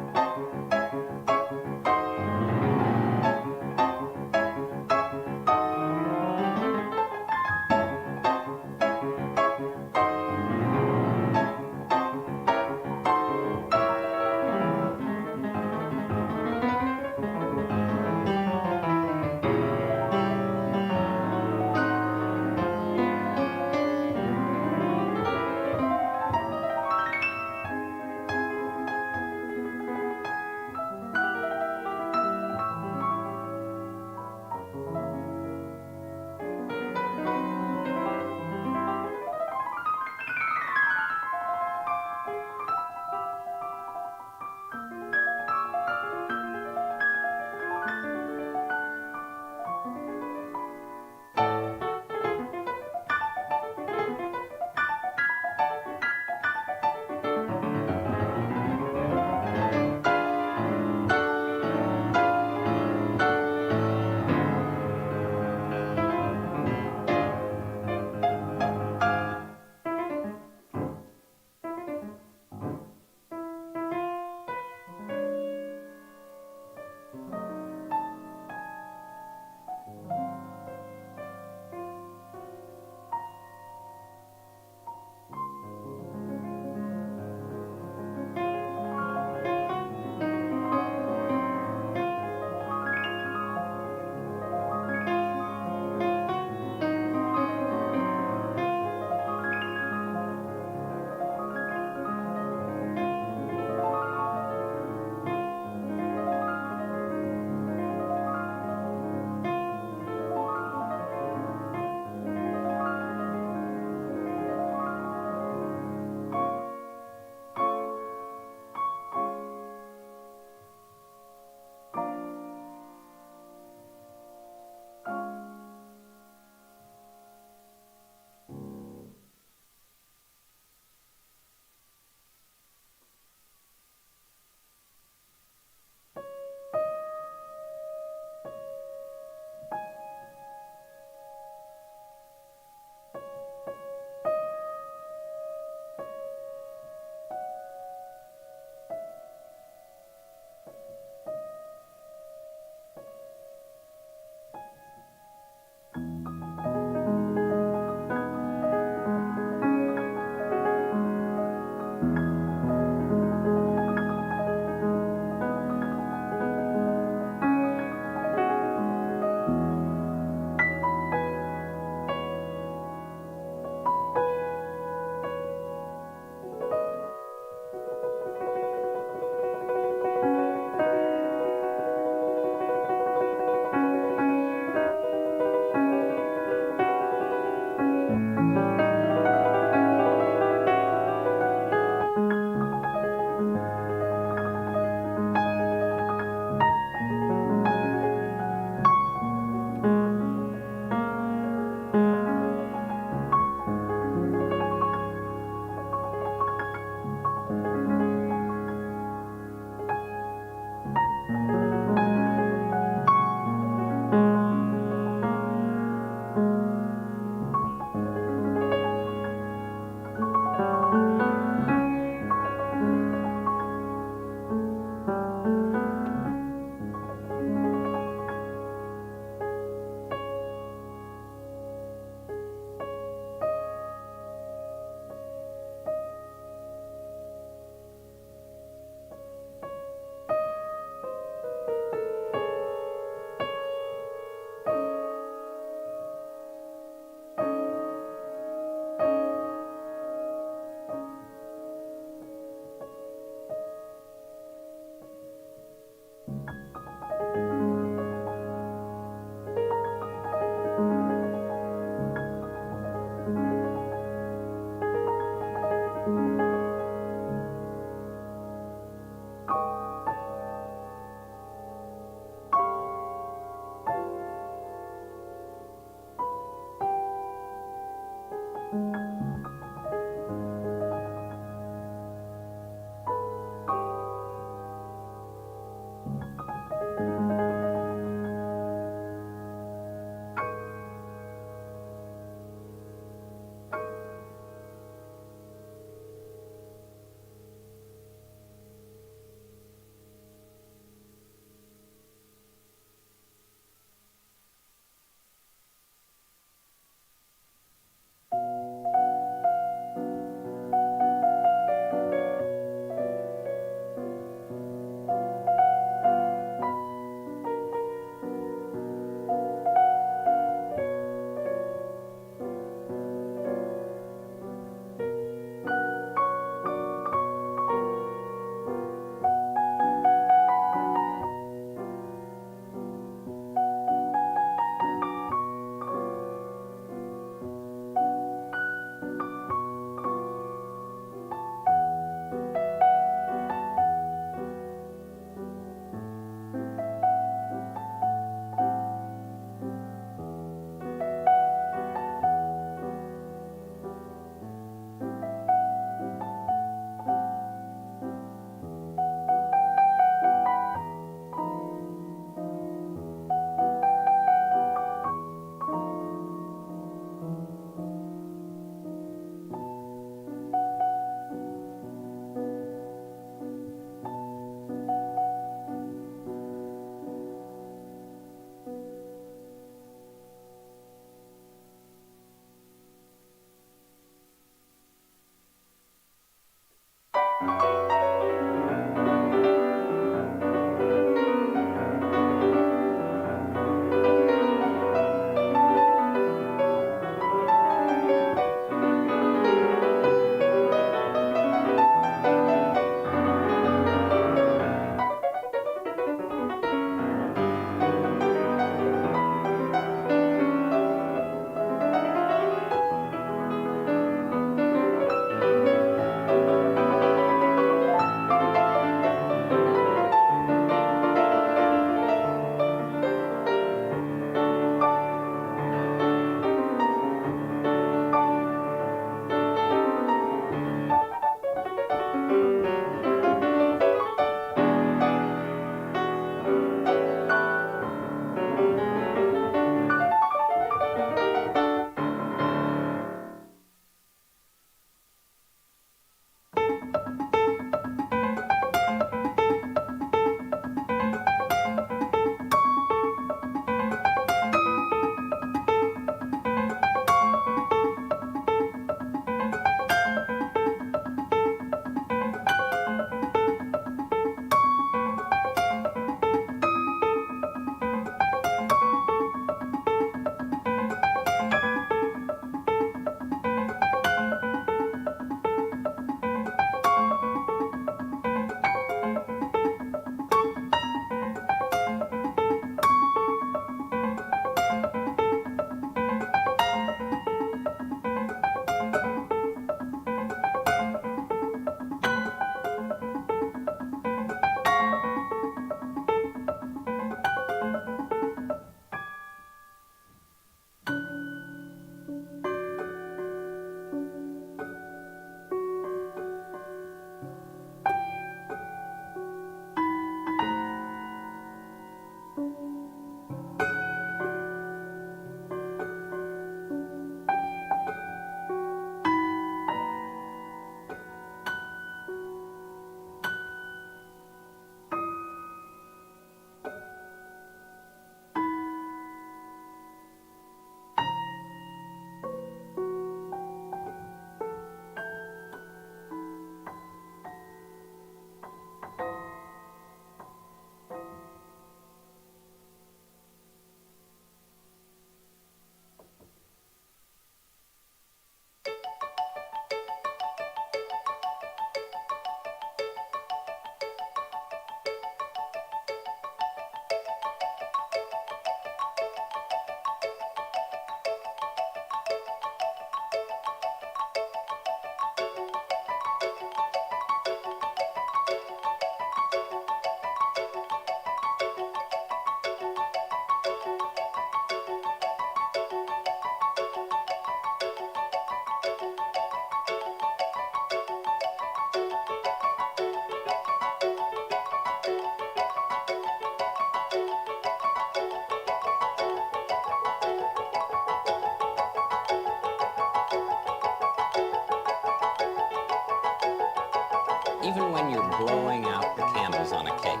Speaker 8: Even when you're blowing out the candles on a cake,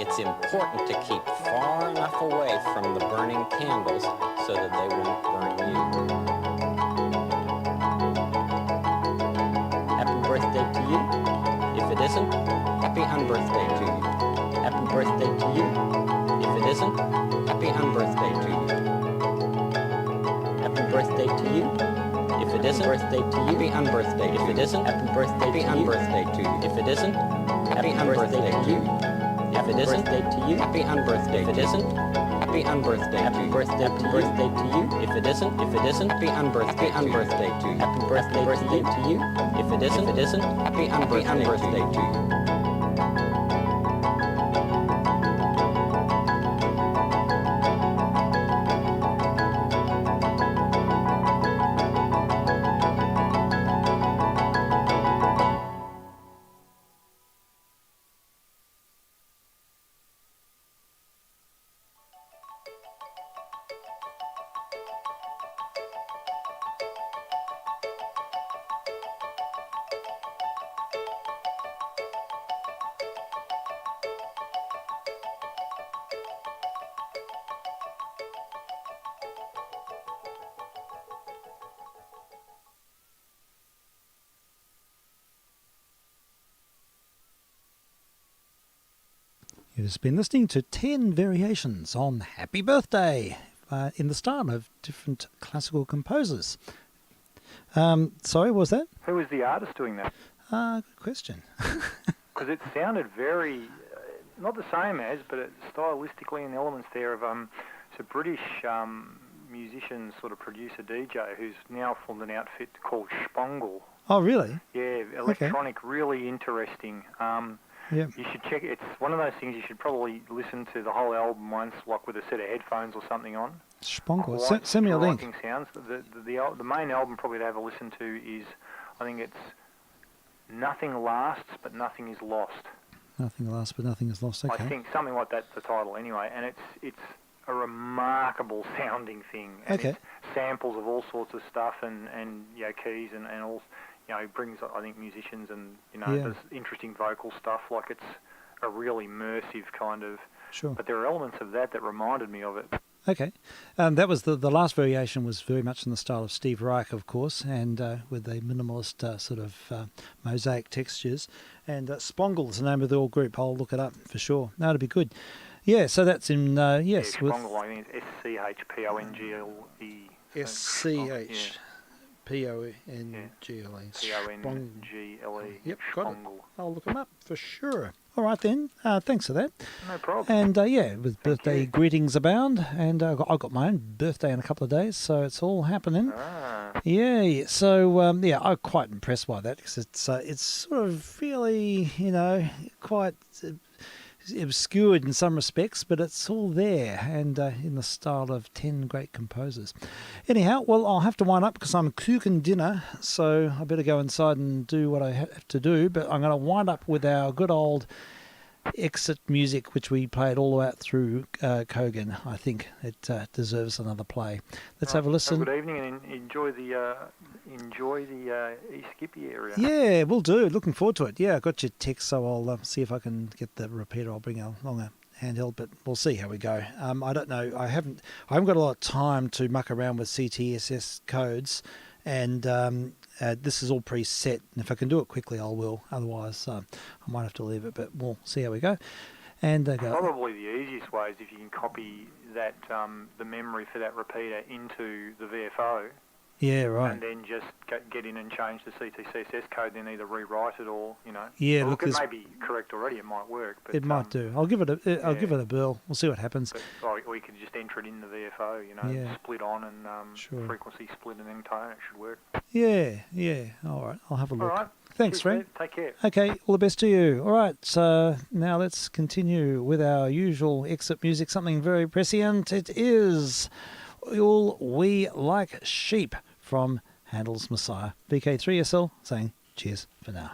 Speaker 8: it's important to keep far enough away from the burning candles so that they won't burn you. Happy birthday to you. If it isn't, happy unbirthday to you. Happy birthday to you. If it isn't, happy unbirthday to you. Happy birthday to you. If it isn't, birthday to you. Happy unbirthday. If it isn't, happy birthday. Happy unbirthday to you. If it isn't, happy unbirthday to you. If it isn't, birthday to you. Happy unbirthday. If it isn't, happy unbirthday. Happy birthday to you. If it isn't, happy unbirthday. Happy unbirthday to you. Happy birthday to you. If it isn't, happy unbirthday to you.
Speaker 1: You've just been listening to 10 variations on Happy Birthday in the style of different classical composers. Sorry, what was that?
Speaker 2: Who was the artist doing that?
Speaker 1: Good question.
Speaker 2: Because it sounded very, not the same as, but stylistically and elements there of it's a British musician, sort of producer DJ, who's now formed an outfit called Spongle.
Speaker 1: Oh, really?
Speaker 2: Yeah, electronic, really interesting.
Speaker 1: Yeah.
Speaker 2: You should check it. It's one of those things you should probably listen to the whole album once, like with a set of headphones or something on.
Speaker 1: Spongle. Send me a link.
Speaker 2: Sounds. The main album probably to have a listen to is, I think it's Nothing Lasts But Nothing Is Lost.
Speaker 1: Nothing lasts but nothing is lost. Okay.
Speaker 2: I think something like that's the title anyway, and it's a remarkable sounding thing. And
Speaker 1: Okay.
Speaker 2: It's samples of all sorts of stuff and keys and all. It brings, I think, musicians and, does interesting vocal stuff. Like, it's a really immersive kind of...
Speaker 1: Sure.
Speaker 2: But there are elements of that reminded me of it.
Speaker 1: Okay. That was the last variation was very much in the style of Steve Reich, of course, and with the minimalist sort of mosaic textures. And Spongle is the name of the old group. I'll look it up for sure. No, it'll be good. Yeah, so that's in, yes.
Speaker 2: Yeah, Spongle, I think it's S-C-H-P-O-N-G-L-E.
Speaker 1: S-C-H. P-O-N-G-L-E.
Speaker 2: P-O-N-G-L-E.
Speaker 1: Yep, got it. I'll look them up for sure. All right then. Thanks for that.
Speaker 2: No problem.
Speaker 1: And with birthday greetings abound, and I've got my own birthday in a couple of days, so it's all happening. Yeah. So I'm quite impressed by that because it's sort of really quite obscured in some respects, but it's all there and in the style of 10 great composers. Anyhow, well, I'll have to wind up because I'm cooking dinner, so I better go inside and do what I have to do, but I'm going to wind up with our good old exit music, which we played all the way out through Kogan. I think it deserves another play. Let's have a listen.
Speaker 2: Have a good evening and enjoy the East Skippy area.
Speaker 1: Yeah, we'll do. Looking forward to it. Yeah, I got your text, so I'll see if I can get the repeater. I'll bring along a handheld, but we'll see how we go. I don't know. I haven't got a lot of time to muck around with CTSS codes, and this is all preset. And if I can do it quickly, I will. Otherwise, I might have to leave it, but we'll see how we go. And
Speaker 2: probably the easiest way is if you can copy that the memory for that repeater into the VFO.
Speaker 1: Yeah, right.
Speaker 2: And then just get in and change the CTCSS code, then either rewrite it or,
Speaker 1: Yeah,
Speaker 2: well,
Speaker 1: look,
Speaker 2: it may be correct already, it might work. But,
Speaker 1: it might do. I'll give it a burl. We'll see what happens.
Speaker 2: Or you could just enter it in the VFO, split on and frequency split and then tone, it should work.
Speaker 1: Yeah. All right, I'll have a look.
Speaker 2: All right.
Speaker 1: Thanks, Frank.
Speaker 2: Take care.
Speaker 1: Okay, all the best to you. All right, so now let's continue with our usual exit music, something very prescient. It is All We Like Sheep from Handel's Messiah. vk3sl saying cheers for now.